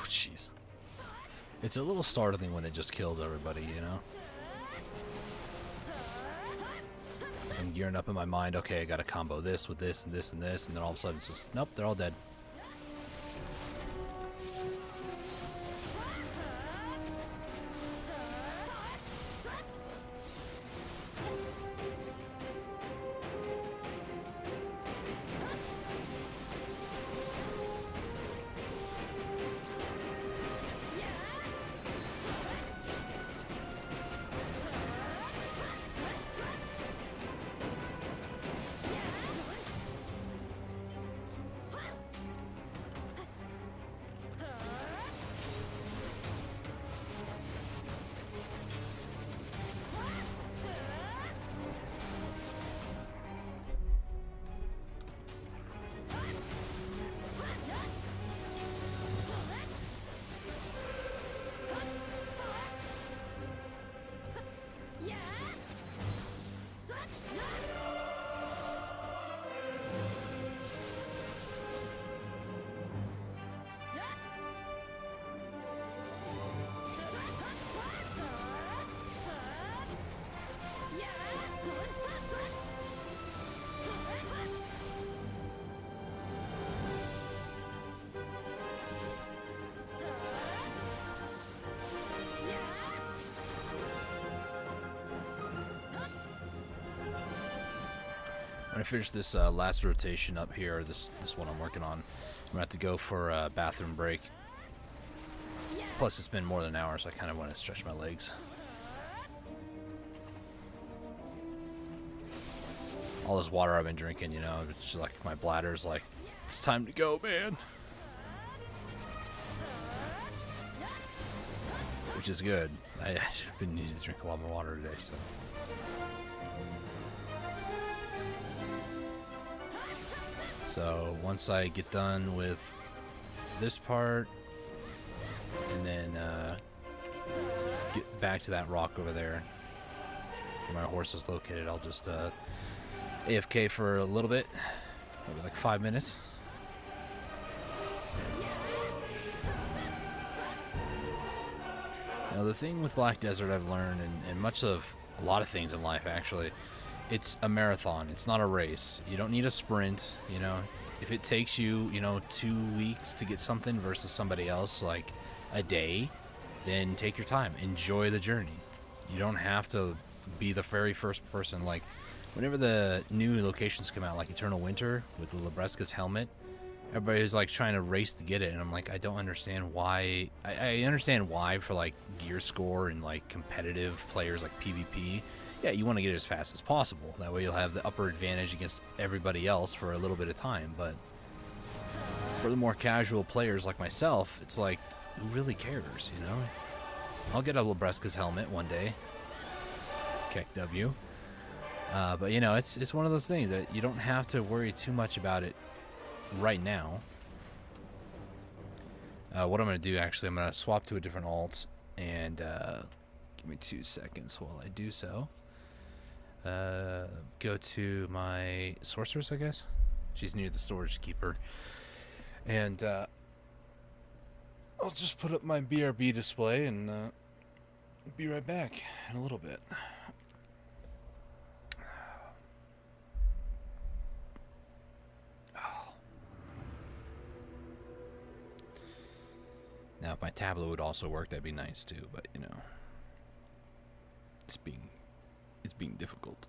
Jeez. It's a little startling when it just kills everybody, you know? I'm gearing up in my mind, okay, I gotta combo this with this and this and this, and then all of a sudden it's just, nope, they're all dead. When I finish this last rotation up here, this one I'm working on, I'm gonna have to go for a bathroom break. Plus, it's been more than an hour, so I kind of want to stretch my legs. All this water I've been drinking, you know, it's just like my bladder's like, it's time to go, man. Which is good. I've been needing to drink a lot more water today, so. So once I get done with this part, and then get back to that rock over there where my horse is located, I'll just AFK for a little bit, maybe like 5 minutes. Now the thing with Black Desert I've learned, and much of a lot of things in life actually, it's a marathon. It's not a race. You don't need a sprint, you know. If it takes you, you know, 2 weeks to get something versus somebody else like a day, then take your time. Enjoy the journey. You don't have to be the very first person. Like, whenever the new locations come out, like Eternal Winter with the Lebreska's helmet, everybody's like trying to race to get it, and I'm like, I don't understand why. I understand why for like gear score and like competitive players like PvP. Yeah, you want to get it as fast as possible. That way you'll have the upper advantage against everybody else for a little bit of time. But for the more casual players like myself, it's like, who really cares, you know? I'll get a Lebreska's helmet one day. Keck W. But, you know, it's one of those things that you don't have to worry too much about it right now. What I'm going to do, actually, I'm going to swap to a different alt. And give me 2 seconds while I do so. Go to my sorceress, I guess. She's near the storage keeper. And I'll just put up my BRB display and be right back in a little bit. Now, if my tablet would also work, that'd be nice too. But you know, it's being difficult.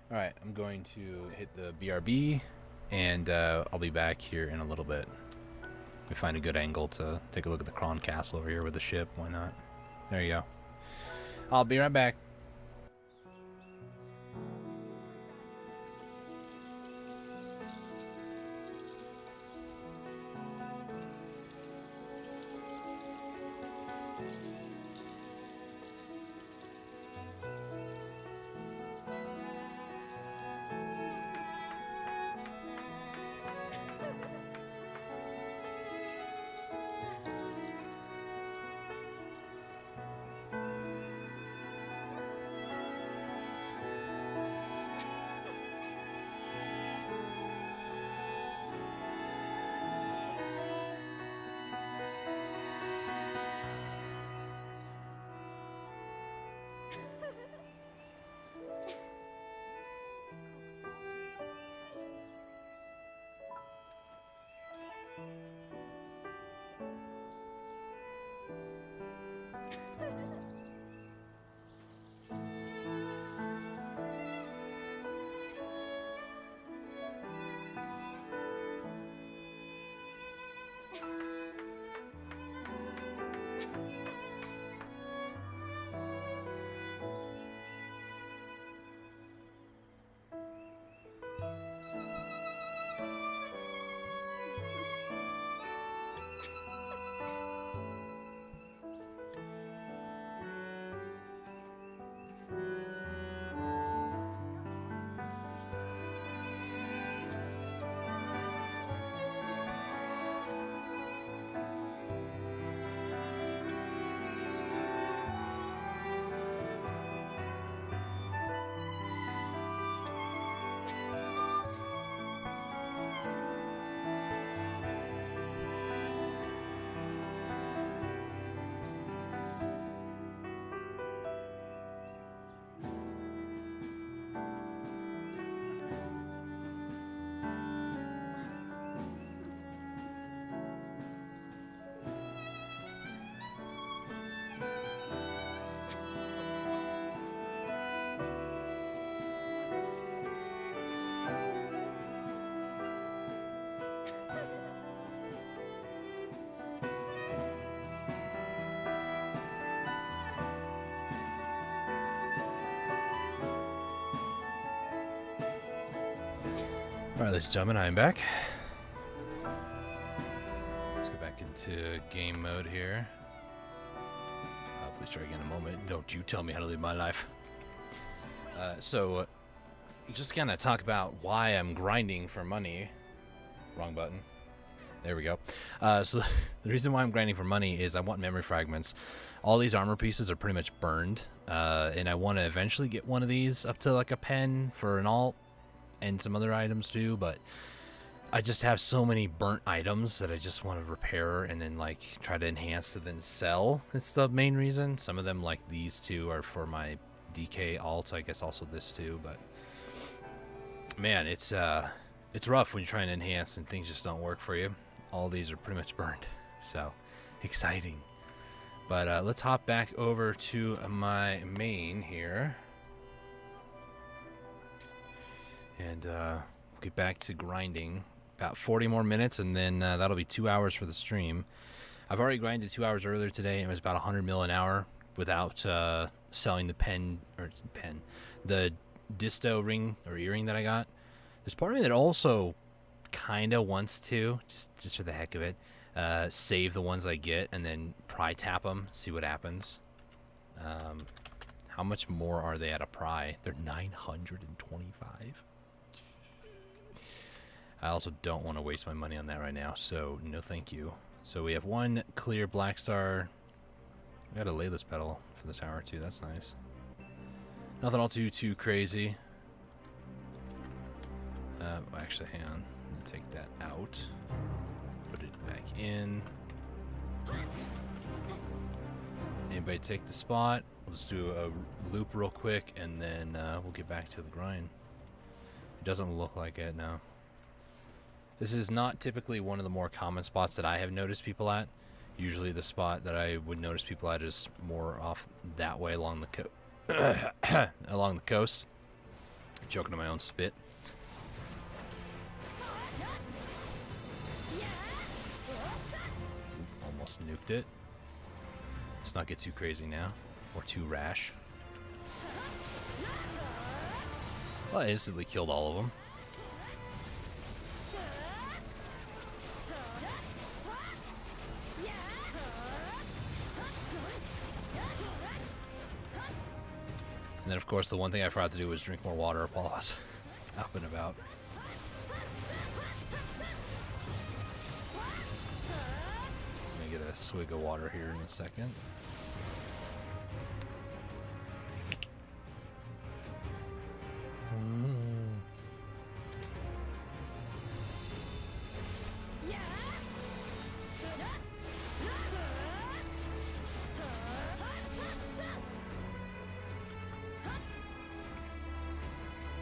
All right, I'm going to hit the BRB, and I'll be back here in a little bit. We find a good angle to take a look at the Kron Castle over here with the ship. Why not? There you go. I'll be right back. Alright, ladies and gentlemen, I am back. Let's go back into game mode here. Please try again in a moment. Don't you tell me how to live my life. So, just kind of talk about why I'm grinding for money. Wrong button. There we go. So, the reason why I'm grinding for money is I want memory fragments. All these armor pieces are pretty much burned, and I want to eventually get one of these up to like a pen for an alt and some other items too, but I just have so many burnt items that I just want to repair and then like try to enhance to then sell. It's the main reason. Some of them, like these two, are for my DK alt. I guess also this too, but man, it's rough when you're trying to enhance and things just don't work for you. All these are pretty much burned, so exciting. But let's hop back over to my main here and get back to grinding. About 40 more minutes, and then that'll be 2 hours for the stream. I've already grinded 2 hours earlier today, and it was about 100 mil an hour without selling the the disto ring or earring that I got. There's part of me that also kind of wants to, just for the heck of it, save the ones I get and then pry tap them, see what happens. How much more are they at a pry? They're 925. I also don't want to waste my money on that right now, so no thank you. So we have one clear black star. We got a layless pedal for this hour too, that's nice. Nothing all too crazy. Actually, hang on. Let's take that out. Put it back in. Anybody take the spot? We'll just do a loop real quick, and then we'll get back to the grind. It doesn't look like it now. This is not typically one of the more common spots that I have noticed people at. Usually the spot that I would notice people at is more off that way along the along the coast. Joking on my own spit. Almost nuked it. Let's not get too crazy now, or too rash. Well, I instantly killed all of them. And then, of course, the one thing I forgot to do was drink more water while I was out and about. Let me get a swig of water here in a second.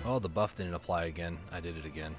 Oh, the buff didn't apply again. I did it again.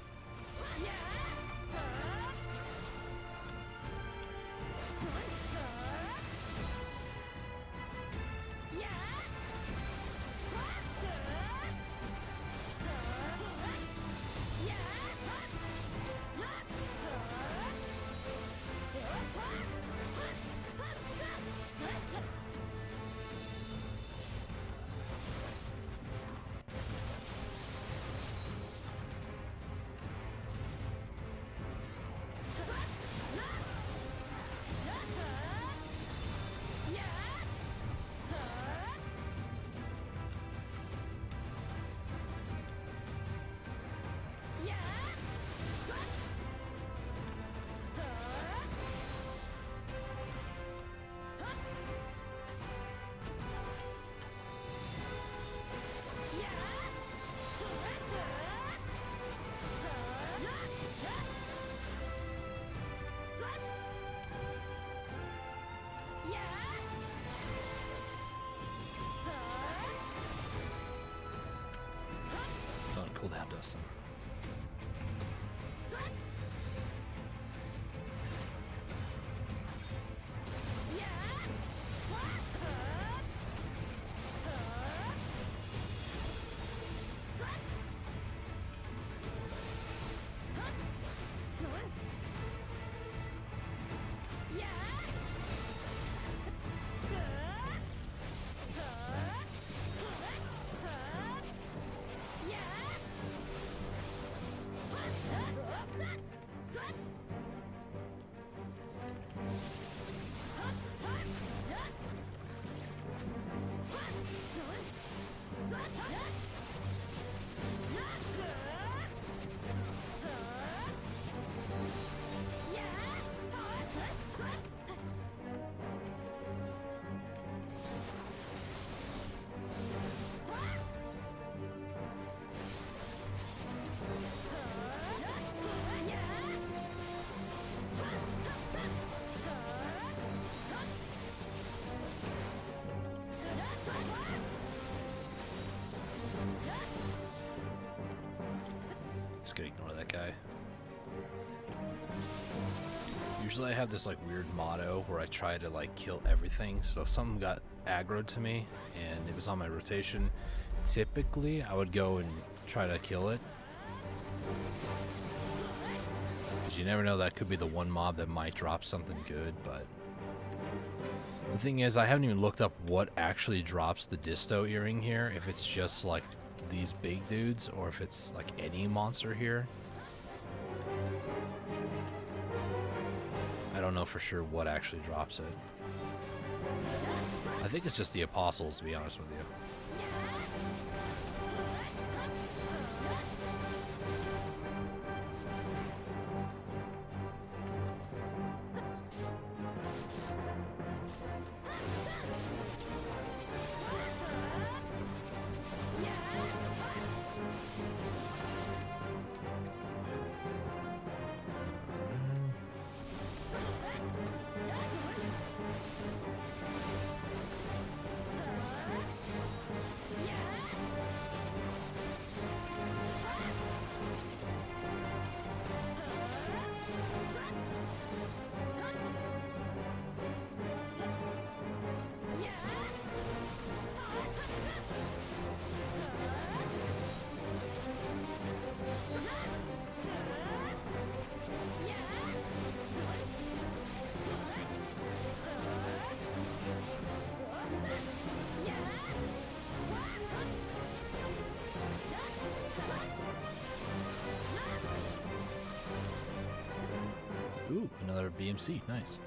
Usually I have this like weird motto where I try to like kill everything. So if something got aggroed to me and it was on my rotation, typically I would go and try to kill it. Because you never know, that could be the one mob that might drop something good. But the thing is, I haven't even looked up what actually drops the disto earring here. If it's just like these big dudes or if it's like any monster here. I don't know for sure what actually drops it. I think it's just the apostles, to be honest with you. Ooh, another BMC. Nice.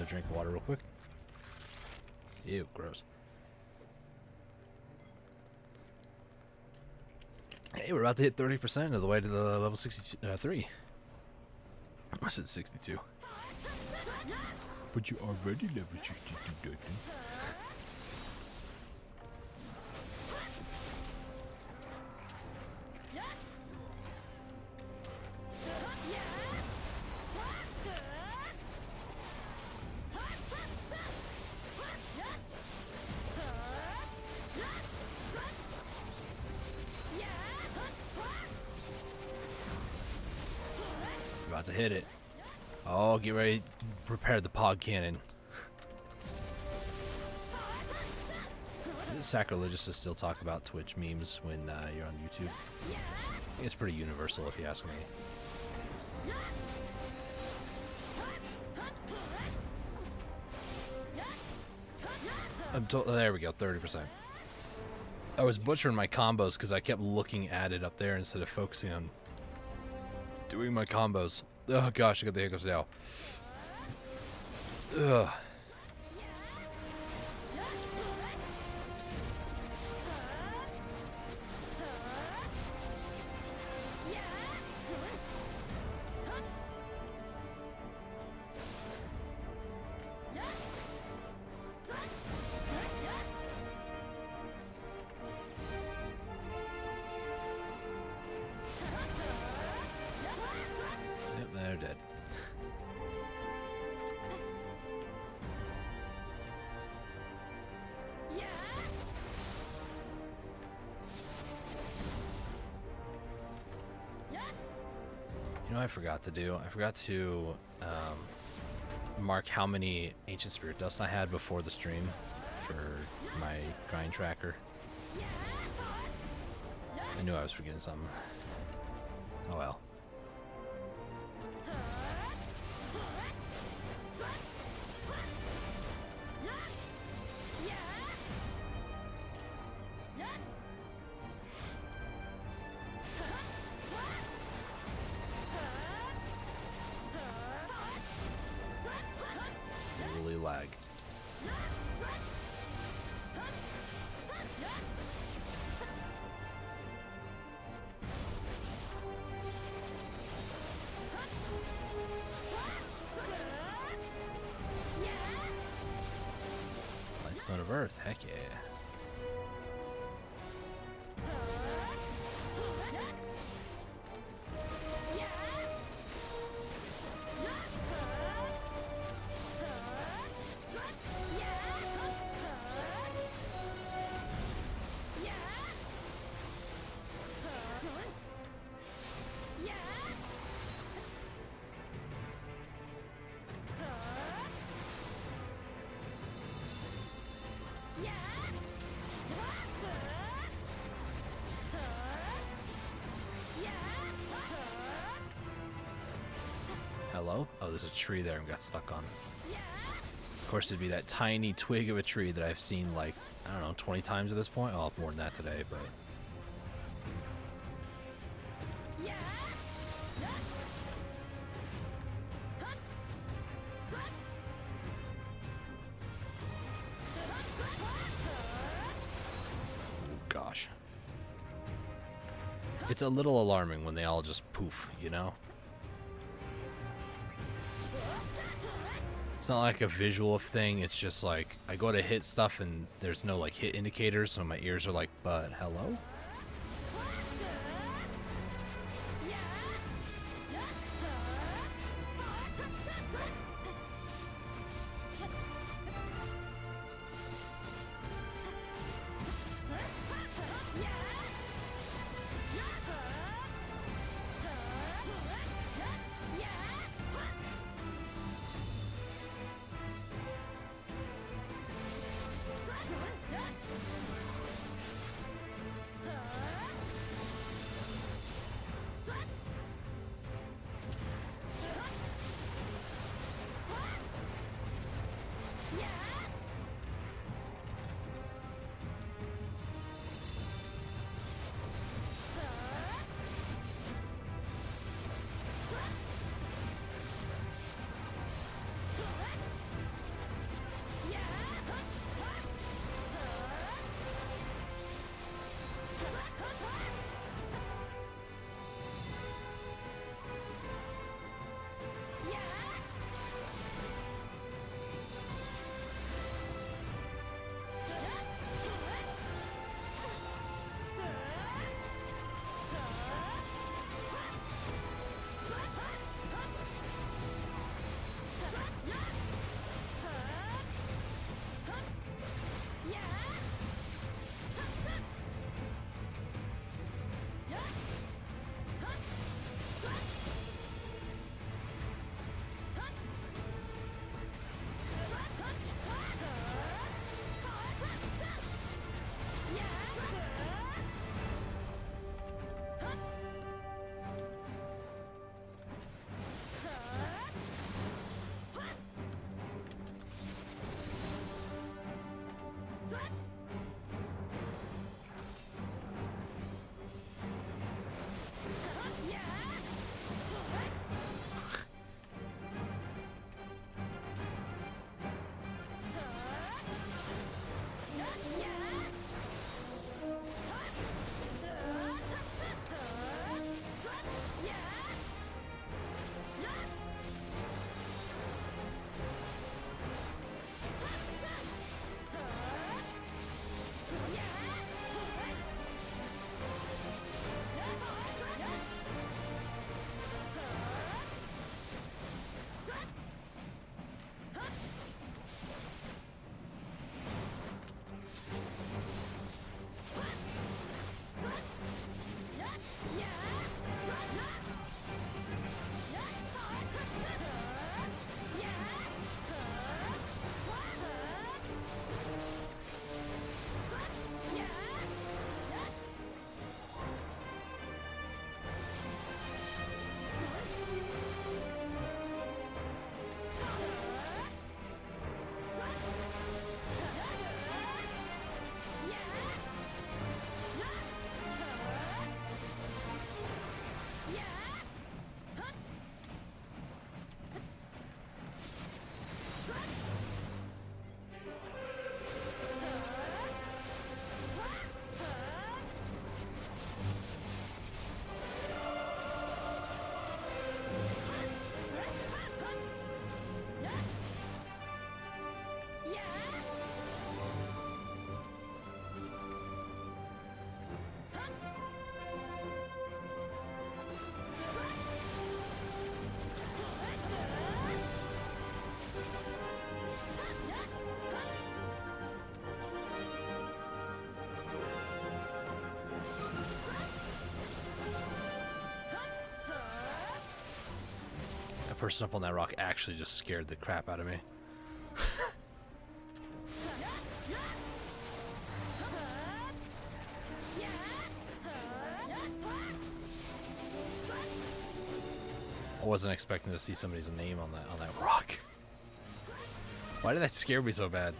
drink of water real quick. Ew, gross. Hey, we're about to hit 30% of the way to the level 63. I said 62. But you already level 62, don't you? About to hit it. Oh, get ready. Prepare the pod cannon. It's sacrilegious to still talk about Twitch memes when you're on YouTube. I think it's pretty universal if you ask me. There we go, 30%. I was butchering my combos because I kept looking at it up there instead of focusing on doing my combos. Oh gosh, I got the hiccups now. Ugh. Yep, they're dead. You know what I forgot to do? I forgot to mark how many Ancient Spirit Dust I had before the stream for my grind tracker. I knew I was forgetting something. Oh well. Really lag. Lightstone of Earth, heck yeah. Hello? Oh, there's a tree there and got stuck on. Of course, it'd be that tiny twig of a tree that I've seen like, I don't know, 20 times at this point. Oh, more than that today, but... Gosh. It's a little alarming when they all just poof, you know? It's not like a visual thing, it's just like, I go to hit stuff and there's no like hit indicators, so my ears are like, but hello? person up on that rock actually just scared the crap out of me. I wasn't expecting to see somebody's name on that rock. Why did that scare me so bad?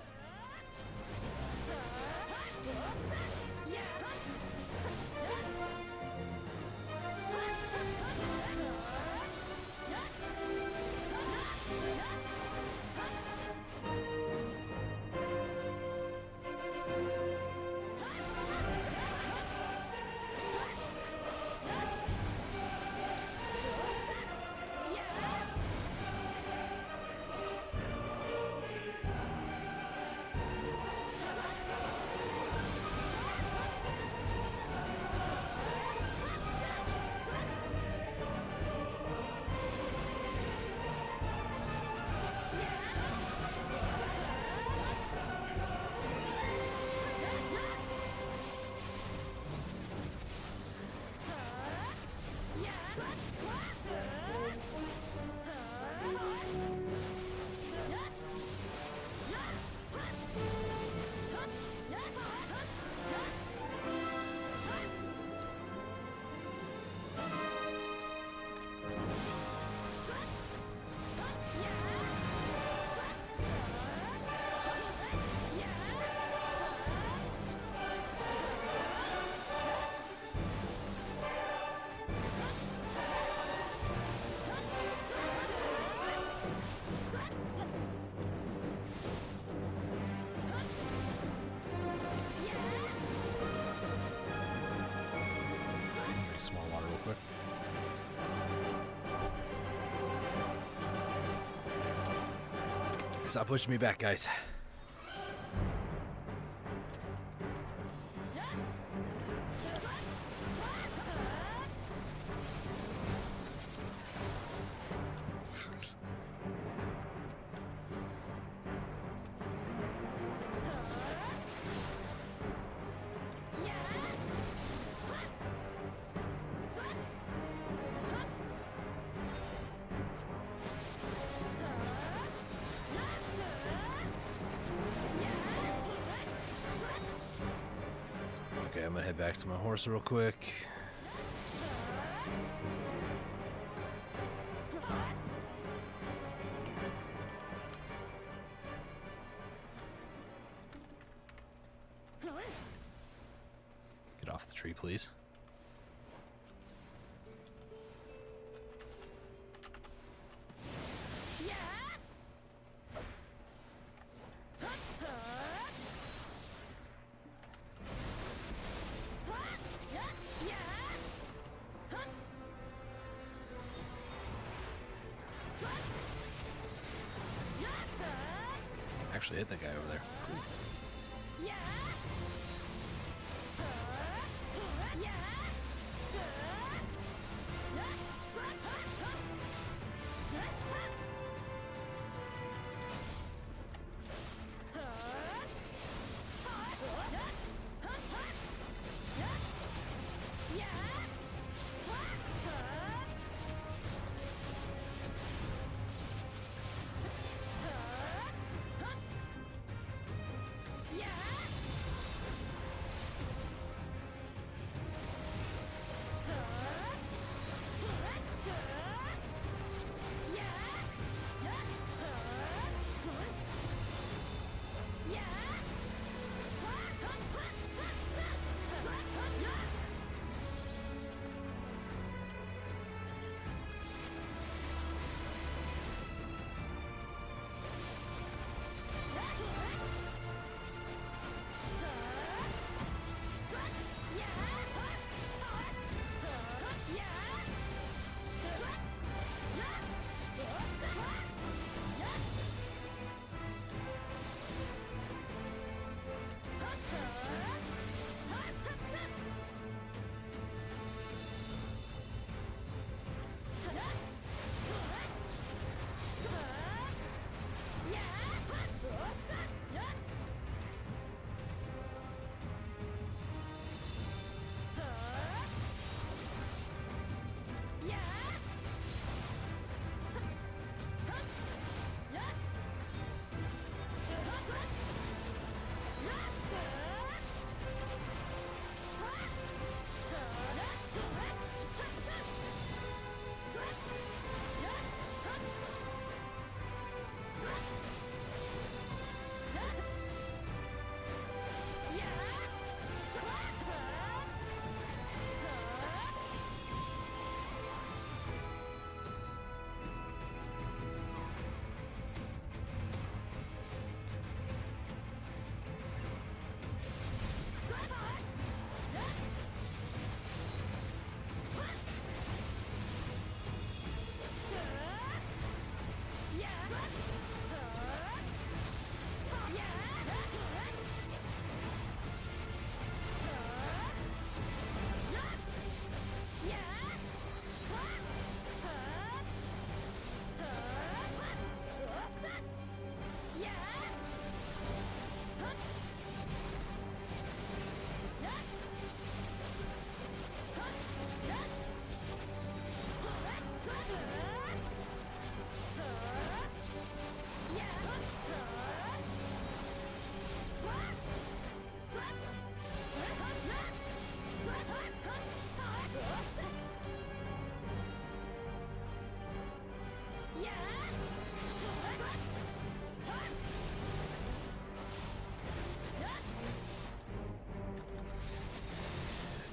Small water real quick. Stop pushing me back, guys. Okay, I'm gonna head back to my horse real quick. Get off the tree, please. Actually hit that guy over there. Cool.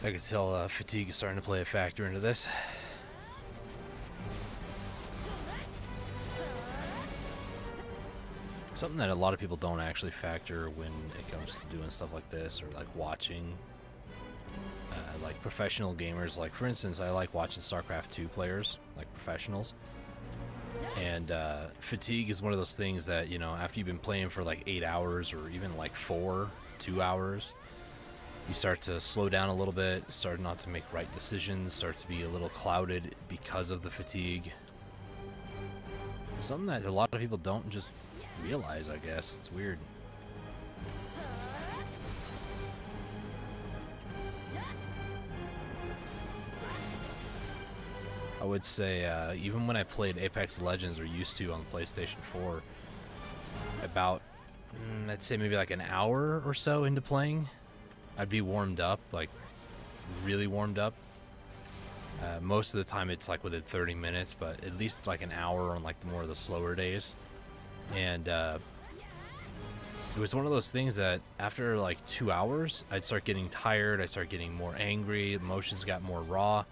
I can tell fatigue is starting to play a factor into this. Something that a lot of people don't actually factor when it comes to doing stuff like this, or like watching like professional gamers. Like, for instance, I like watching StarCraft 2 players, like professionals. And fatigue is one of those things that, you know, after you've been playing for like 8 hours or even like 2 hours, you start to slow down a little bit, start not to make right decisions, start to be a little clouded because of the fatigue. Something that a lot of people don't just realize, I guess. It's weird. I would say even when I played Apex Legends, or used to on the PlayStation 4, about, I'd say maybe like an hour or so into playing, I'd be warmed up, like really warmed up. Most of the time it's like within 30 minutes, but at least like an hour on like the more of the slower days. And it was one of those things that after like 2 hours, I'd start getting tired, I'd start getting more angry, emotions got more raw,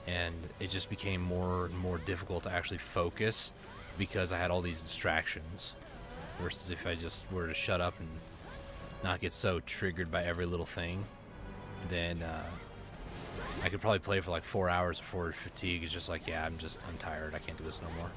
and it just became more and more difficult to actually focus because I had all these distractions. Versus if I just were to shut up and not get so triggered by every little thing, then I could probably play for like 4 hours before fatigue is just like, yeah, I'm tired, I can't do this no more.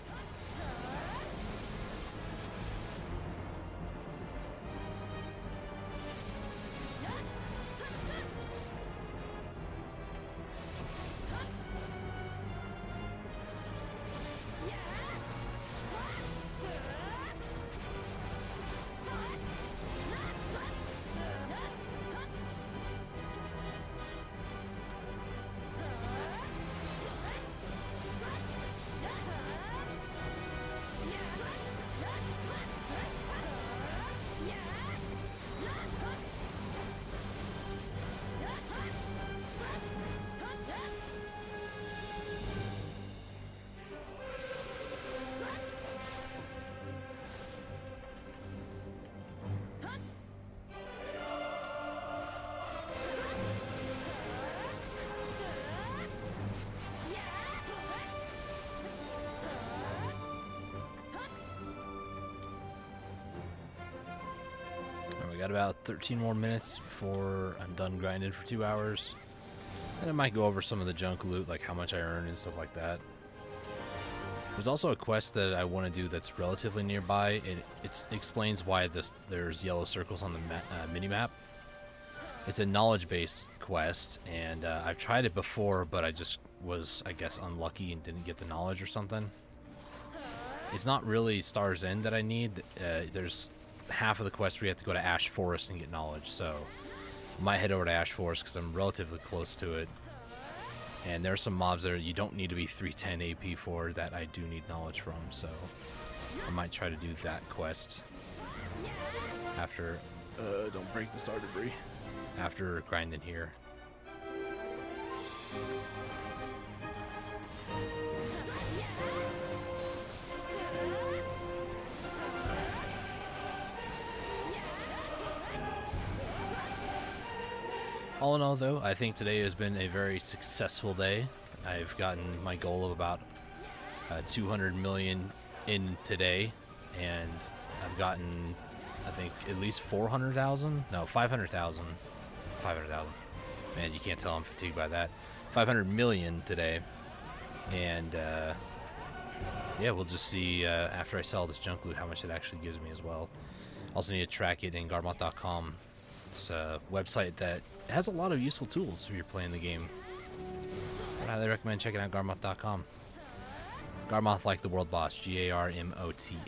Got about 13 more minutes before I'm done grinding for 2 hours. And I might go over some of the junk loot, like how much I earn and stuff like that. There's also a quest that I want to do that's relatively nearby. It explains why there's yellow circles on the mini-map. It's a knowledge-based quest, and I've tried it before, but I just was, I guess, unlucky and didn't get the knowledge or something. It's not really Star's End that I need. There's half of the quest where you have to go to Ash Forest and get knowledge, so I might head over to Ash Forest because I'm relatively close to it. And there are some mobs there you don't need to be 310 AP for that I do need knowledge from, so I might try to do that quest after don't break the star debris, after grinding here. All in all, though, I think today has been a very successful day. I've gotten my goal of about 200 million in today, and I've gotten, I think, at least 400,000? No, 500,000. 500,000. Man, you can't tell I'm fatigued by that. 500 million today. And, yeah, we'll just see after I sell this junk loot how much it actually gives me as well. Also need to track it in Garmot.com. It's a website that has a lot of useful tools if you're playing the game. I'd highly recommend checking out Garmoth.com. Garmoth like the world boss, Garmoth. You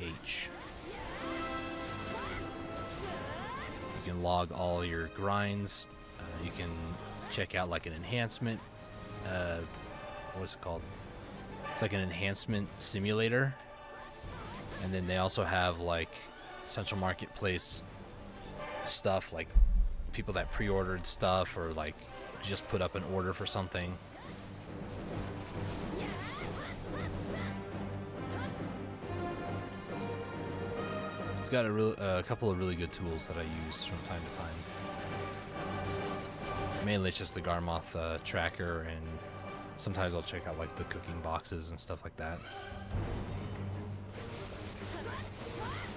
can log all your grinds. You can check out like an enhancement. What's it called? It's like an enhancement simulator. And then they also have like Central Marketplace stuff, like people that pre-ordered stuff or like just put up an order for something. It's got a couple of really good tools that I use from time to time. Mainly it's just the Garmoth tracker, and sometimes I'll check out like the cooking boxes and stuff like that.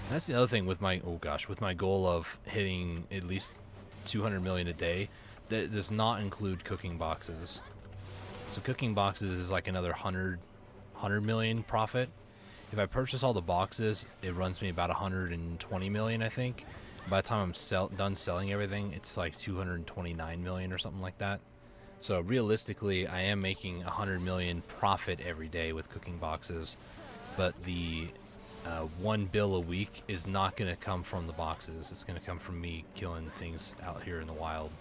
That's the other thing with my, with my goal of hitting at least 200 million a day, that does not include cooking boxes. So cooking boxes is like another 100 million profit. If I purchase all the boxes, it runs me about 120 million, I think. By the time I'm done selling everything, it's like 229 million or something like that. So realistically, I am making 100 million profit every day with cooking boxes, but the one bill a week is not going to come from the boxes. It's going to come from me killing things out here in the wild.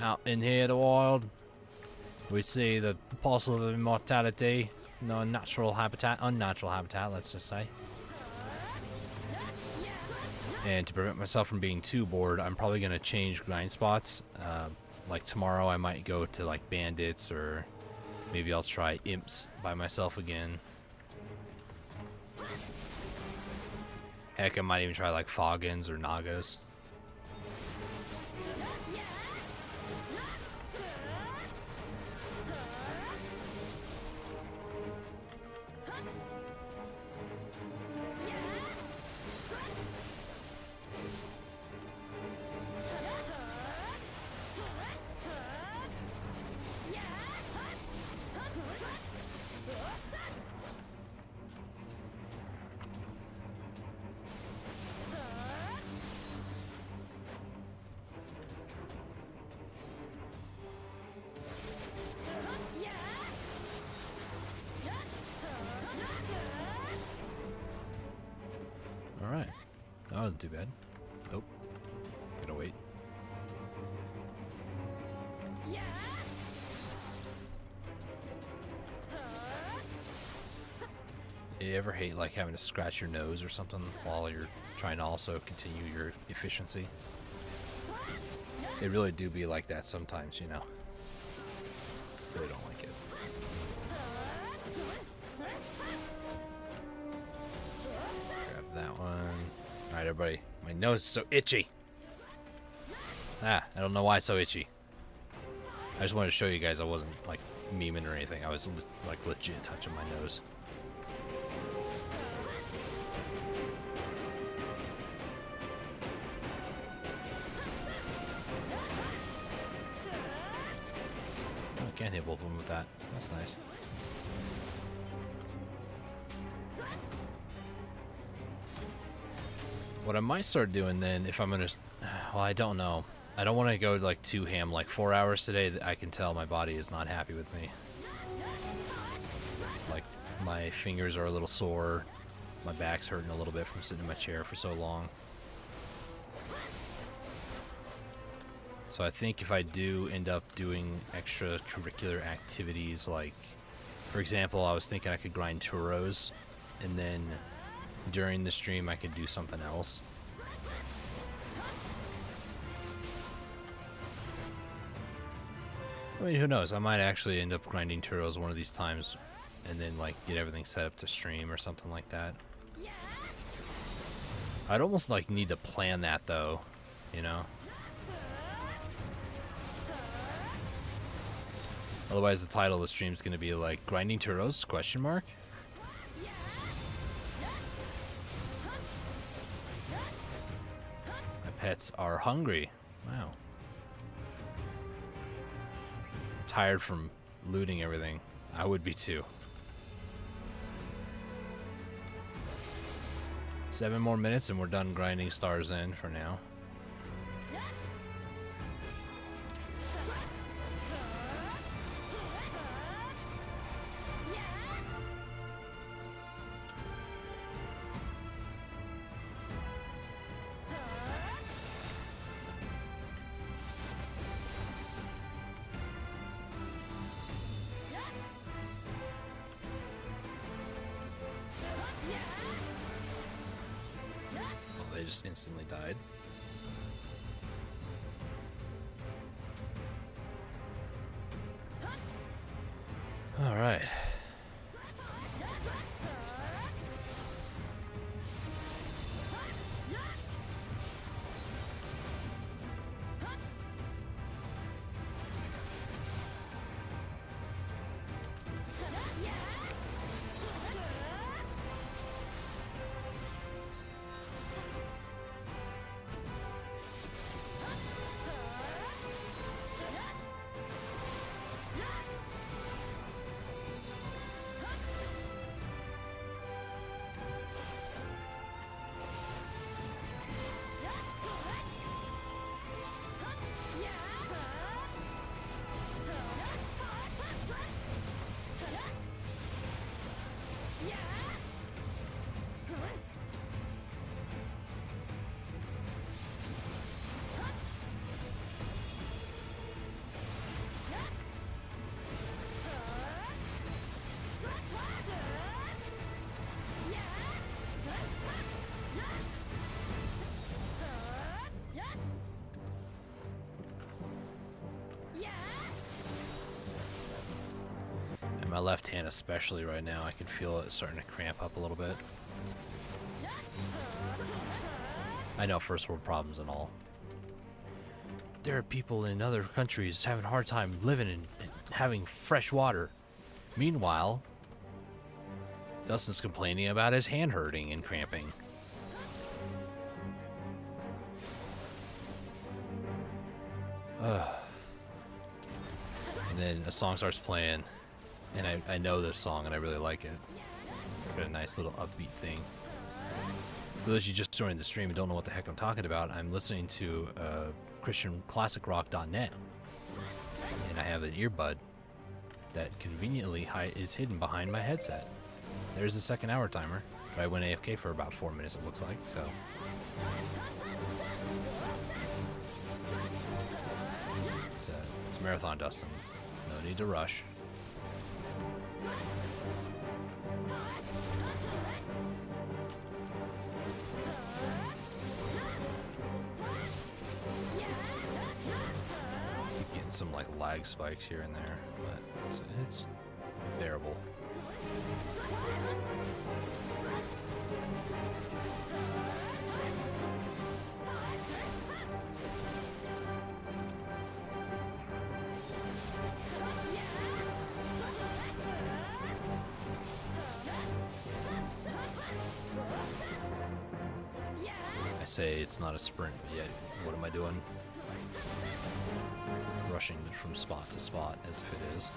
Out in here, the wild, we see the apostle of immortality, no unnatural habitat, let's just say. And to prevent myself from being too bored, I'm probably going to change grind spots. Like tomorrow I might go to like bandits, or maybe I'll try imps by myself again. Heck, I might even try like Foggins or Nagas. Alright. That wasn't too bad. Nope. Gotta wait. You ever hate like having to scratch your nose or something while you're trying to also continue your efficiency? It really do be like that sometimes, you know. Really don't like it. Grab that one. Alright, everybody. My nose is so itchy. I don't know why it's so itchy. I just wanted to show you guys I wasn't like memeing or anything. I was like legit touching my nose. Oh, I can't hit both of them with that. That's nice. What I might start doing then, if I'm gonna, well, I don't know. I don't want to go like too ham, like 4 hours today. That I can tell my body is not happy with me. Like my fingers are a little sore, my back's hurting a little bit from sitting in my chair for so long. So I think if I do end up doing extracurricular activities, like, for example, I was thinking I could grind Turos, and then during the stream I could do something else. I mean, who knows? I might actually end up grinding Turos one of these times, and then like get everything set up to stream or something like that. I'd almost like need to plan that though, you know? Otherwise the title of the stream is going to be like grinding Turos, question mark? My pets are hungry. Wow. Tired from looting everything. I would be too. 7 more minutes and we're done grinding Stars End for now. They just instantly died. All right. My left hand especially right now, I can feel it starting to cramp up a little bit. I know, first world problems and all. There are people in other countries having a hard time living and having fresh water. Meanwhile, Dustin's complaining about his hand hurting and cramping. And then a song starts playing, and I know this song and I really like it. It's got a nice little upbeat thing. For those of you just joining the stream and don't know what the heck I'm talking about, I'm listening to ChristianClassicRock.net, and I have an earbud that conveniently is hidden behind my headset. There's the second hour timer, but I went AFK for about 4 minutes, it looks like, so. It's marathon, Dustin. No need to rush. Keep getting some like lag spikes here and there, but it's bearable. I say it's not a sprint, but yet what am I doing? Rushing from spot to spot as if it is.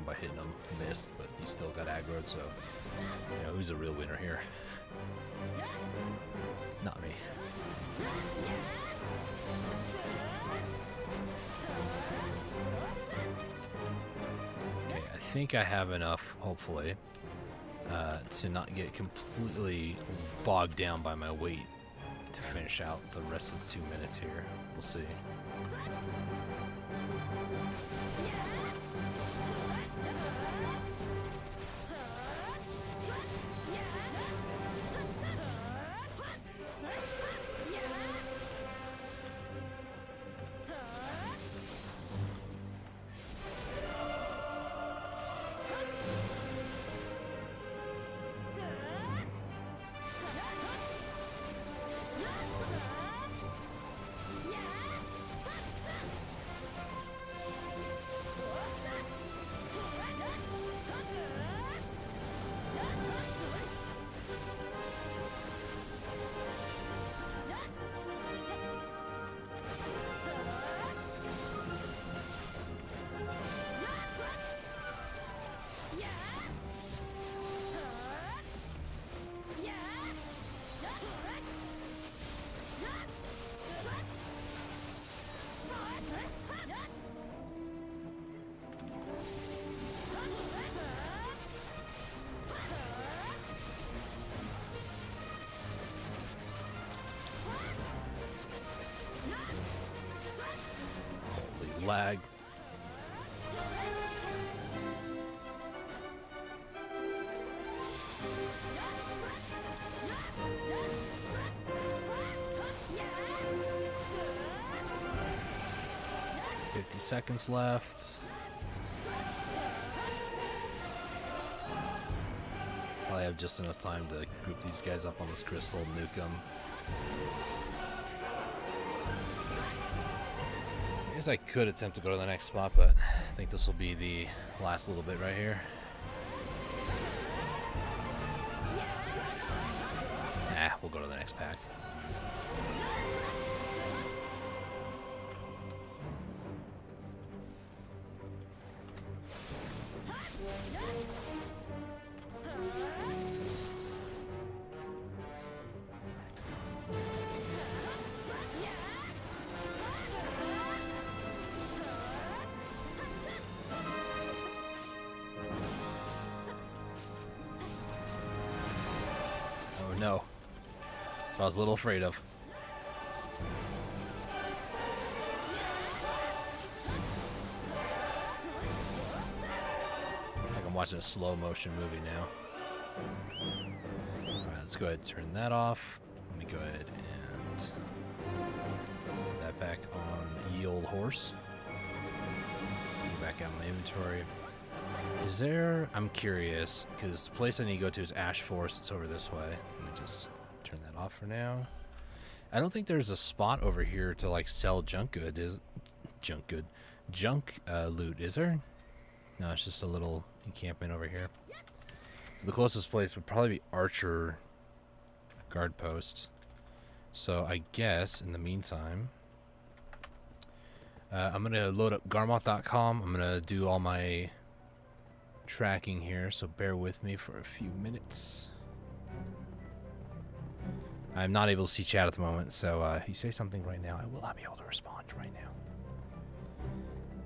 By hitting him, missed, but he still got aggroed, so you know who's the real winner here? Not me. Okay, I think I have enough, hopefully, to not get completely bogged down by my weight to finish out the rest of the 2 minutes here. We'll see. Lag. Seconds left. Probably have just enough time to group these guys up on this crystal, nuke them. I guess I could attempt to go to the next spot, but I think this will be the last little bit right here. Nah, we'll go to the next pack. I was a little afraid of. It's like I'm watching a slow motion movie now. Alright, let's go ahead and turn that off. Let me go ahead and put that back on the ye old horse. Back out my inventory. Is there... I'm curious, because the place I need to go to is Ash Forest. It's over this way. Let me just turn that off for now. I don't think there's a spot over here to, like, sell junk good. Junk loot, is there? No, it's just a little encampment over here. The closest place would probably be Archer Guard Post. So I guess, in the meantime... I'm going to load up Garmoth.com. I'm going to do all my tracking here, so bear with me for a few minutes. I'm not able to see chat at the moment, so if you say something right now, I will not be able to respond right now.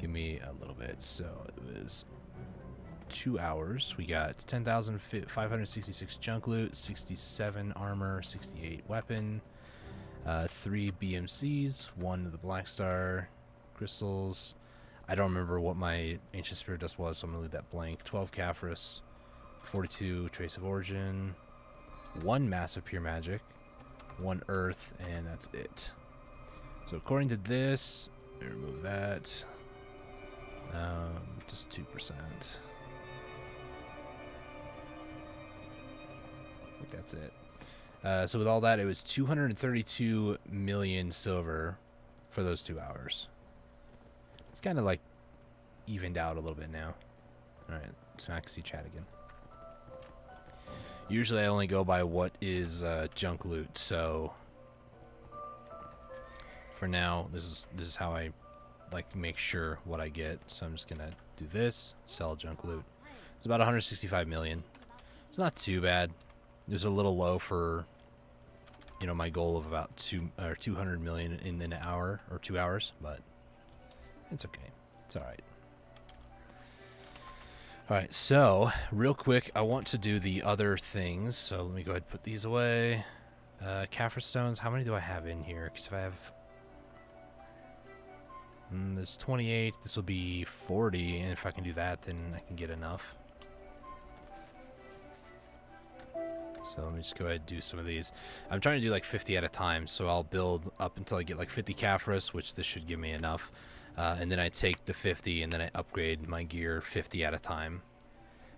Give me a little bit. So it was 2 hours. We got 10,566 junk loot, 67 armor, 68 weapon, 3 BMCs, 1 of the Black Star crystals. I don't remember what my ancient spirit dust was, so I'm gonna leave that blank. 12 Caphras, 42 trace of origin, 1 massive pure magic, 1 earth, and that's it. So according to this, remove that. Just 2%. I think that's it. So with all that, it was 232 million silver for those 2 hours. It's kind of like evened out a little bit now. Alright, so I can see chat again. Usually I only go by what is junk loot, so for now this is how I like make sure what I get. So I'm just gonna do this, sell junk loot. It's about 165 million. It's not too bad. It was a little low for, you know, my goal of about 200 million in an hour or 2 hours, but it's okay. It's alright. Alright, so real quick, I want to do the other things. So let me go ahead and put these away. Caphras stones, how many do I have in here? Because if I have... there's 28. This will be 40. And if I can do that, then I can get enough. So let me just go ahead and do some of these. I'm trying to do like 50 at a time. So I'll build up until I get like 50 Caphras, which this should give me enough. And then I take the 50 and then I upgrade my gear 50 at a time.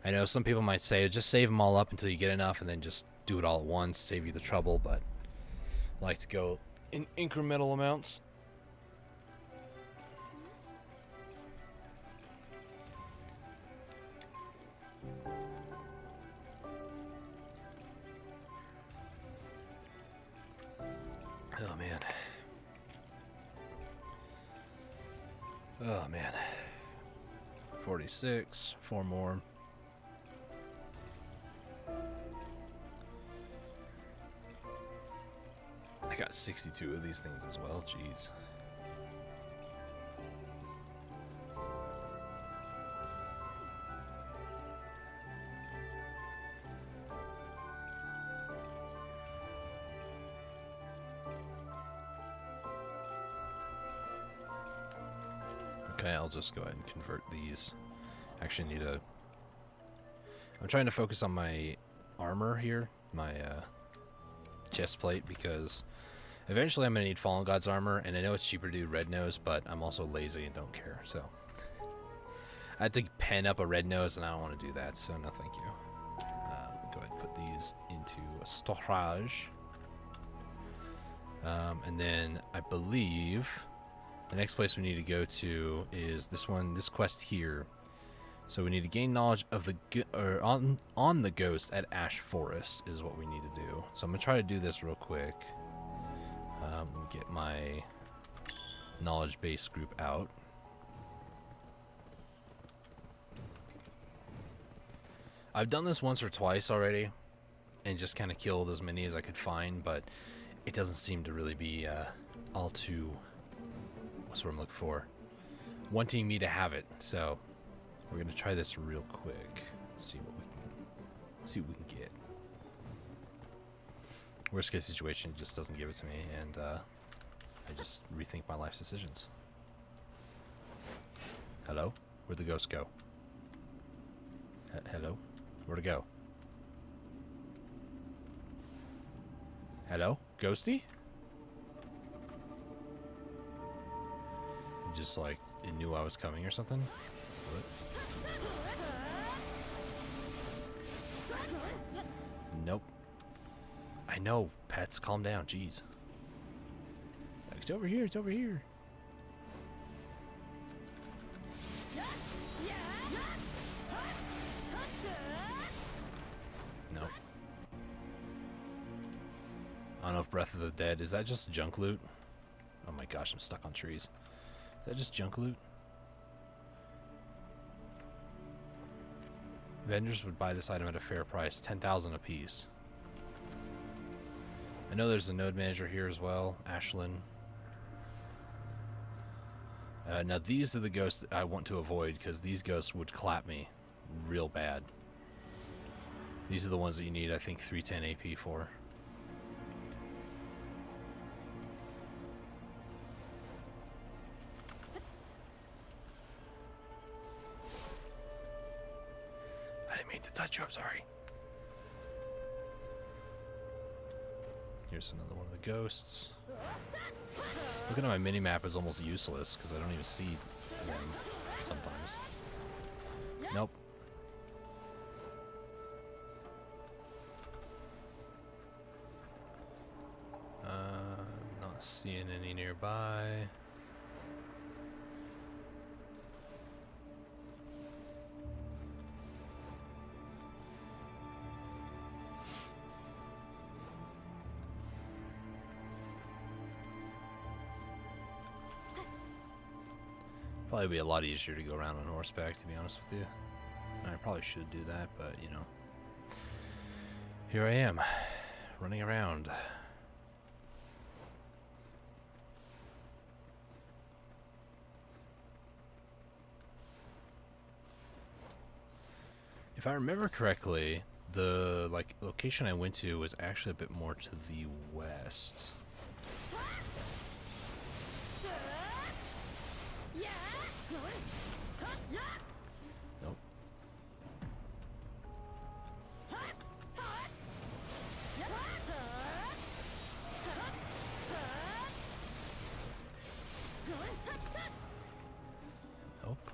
I know some people might say, just save them all up until you get enough and then just do it all at once, save you the trouble, but I like to go in incremental amounts. Oh, man. Oh, man. 46. 4 more. I got 62 of these things as well. Jeez. Okay, I'll just go ahead and convert these. Actually need a... I'm trying to focus on my armor here, my chest plate, because eventually I'm going to need Fallen God's armor, and I know it's cheaper to do red nose, but I'm also lazy and don't care, so... I had to pen up a red nose, and I don't want to do that, so no thank you. Go ahead and put these into a storage. And then I believe... the next place we need to go to is this one, this quest here. So we need to gain knowledge of the on the ghost at Ash Forest is what we need to do. So I'm gonna try to do this real quick. Get my knowledge base group out. I've done this once or twice already, and just kind of killed as many as I could find, but it doesn't seem to really be all too. That's what I'm looking for. Wanting me to have it, so we're gonna try this real quick. See what we can get. Worst case situation, it just doesn't give it to me, and I just rethink my life's decisions. Hello? Where'd the ghost go? Hello? Where'd it go? Hello? Ghosty? Just like, it knew I was coming or something? What? Nope. I know, pets, calm down, jeez. It's over here, it's over here. Nope. I don't know if Breath of the Dead, is that just junk loot? Oh my gosh, I'm stuck on trees. Is that just junk loot? Vendors would buy this item at a fair price, 10,000 apiece. I know there's a node manager here as well, Ashlyn. Now these are the ghosts that I want to avoid because these ghosts would clap me real bad. These are the ones that you need, I think, 310 AP for. I didn't mean to touch you, I'm sorry. Here's another one of the ghosts. Looking at my mini-map is almost useless because I don't even see them sometimes. Nope. Not seeing any nearby. Probably be a lot easier to go around on horseback, to be honest with you. I probably should do that, but you know, here I am, running around. If I remember correctly, the location I went to was actually a bit more to the west. Nope. Nope.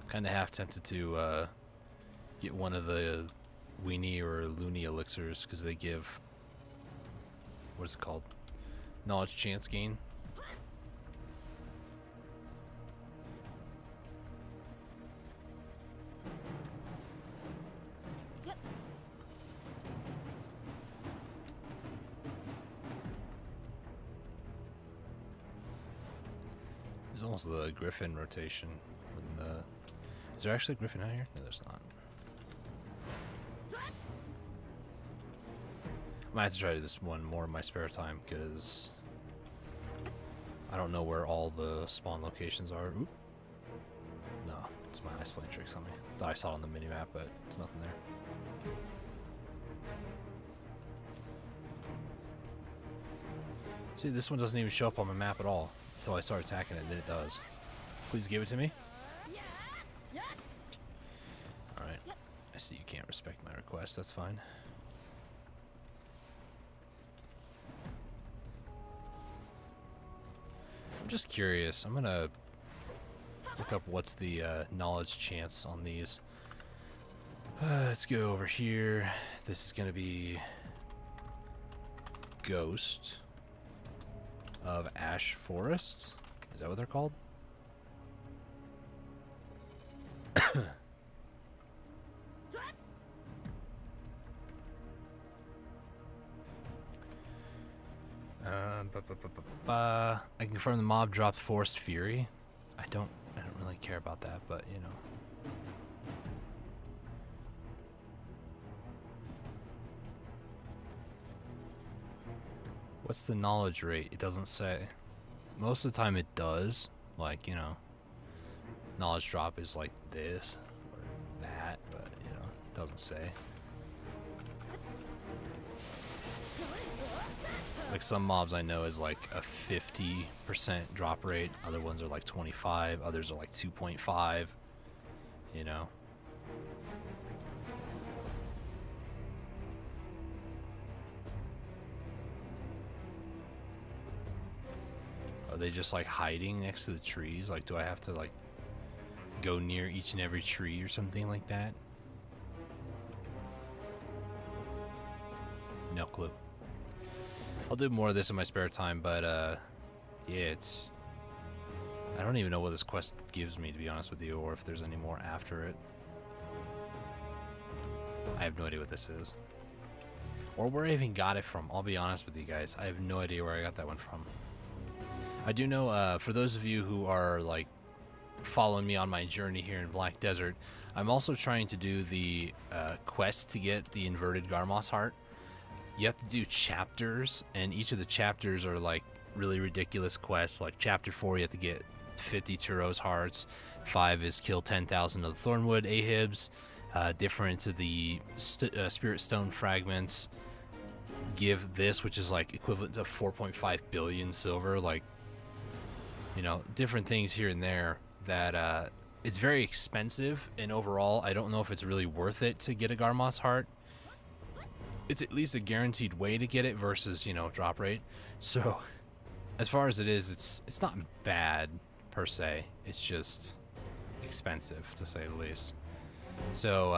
Kind of half tempted to get one of the weenie or loony elixirs because they give, what is it called? Knowledge chance gain. There's almost the Griffin rotation. When the, is there actually a Griffin out here? No, there's not. I might have to try this one more in my spare time because I don't know where all the spawn locations are. Oop. No, it's my eyes playing tricks on me. Thought I saw it on the minimap, but there's nothing there. See, this one doesn't even show up on my map at all until I start attacking it, and then it does. Please give it to me. Alright. I see you can't respect my request, that's fine. I'm just curious. I'm gonna look up what's the knowledge chance on these. Let's go over here. This is gonna be Ghost of Ash Forest. Is that what they're called? I can confirm the mob dropped Forced Fury. I don't really care about that, but you know. What's the knowledge rate? It doesn't say. Most of the time it does. Like, you know, knowledge drop is like this or that, but you know, it doesn't say. Like some mobs I know is like a 50% drop rate. Other ones are like 25. Others are like 2.5. You know. Are they just like hiding next to the trees? Like, do I have to like go near each and every tree or something like that? No clue. I'll do more of this in my spare time, but yeah, it's... I don't even know what this quest gives me, to be honest with you, or if there's any more after it. I have no idea what this is. Or where I even got it from, I'll be honest with you guys. I have no idea where I got that one from. I do know, for those of you who are, like, following me on my journey here in Black Desert, I'm also trying to do the quest to get the inverted Garmos heart. You have to do chapters, and each of the chapters are, like, really ridiculous quests. Like, Chapter 4, you have to get 50 Turos hearts. 5 is kill 10,000 of the Thornwood Ahibs. Different to the Spirit Stone fragments. Give this, which is, like, equivalent to 4.5 billion silver. Like, you know, different things here and there that it's very expensive, and overall I don't know if it's really worth it to get a Garmos heart. It's at least a guaranteed way to get it versus, you know, drop rate. So as far as it is, it's not bad per se. It's just expensive, to say the least. So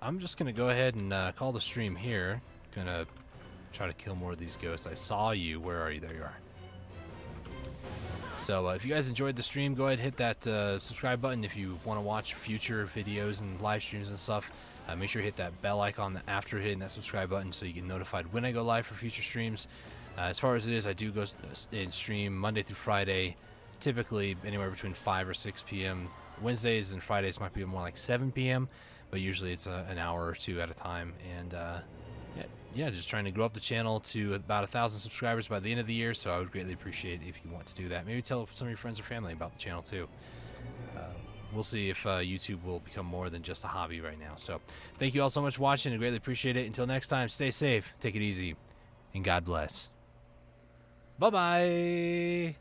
I'm just gonna go ahead and call the stream here. Gonna try to kill more of these ghosts. I saw you. Where are you? There you are. So if you guys enjoyed the stream, go ahead and hit that subscribe button if you want to watch future videos and live streams and stuff. Make sure you hit that bell icon after hitting that subscribe button so you get notified when I go live for future streams. As far as it is, I do go and stream Monday through Friday, typically anywhere between 5 or 6 p.m. Wednesdays and Fridays might be more like 7 p.m., but usually it's an hour or two at a time. And yeah, just trying to grow up the channel to about 1,000 subscribers by the end of the year, so I would greatly appreciate it if you want to do that. Maybe tell some of your friends or family about the channel too. We'll see if YouTube will become more than just a hobby right now. So thank you all so much for watching. I greatly appreciate it. Until next time, stay safe, take it easy, and God bless. Bye-bye.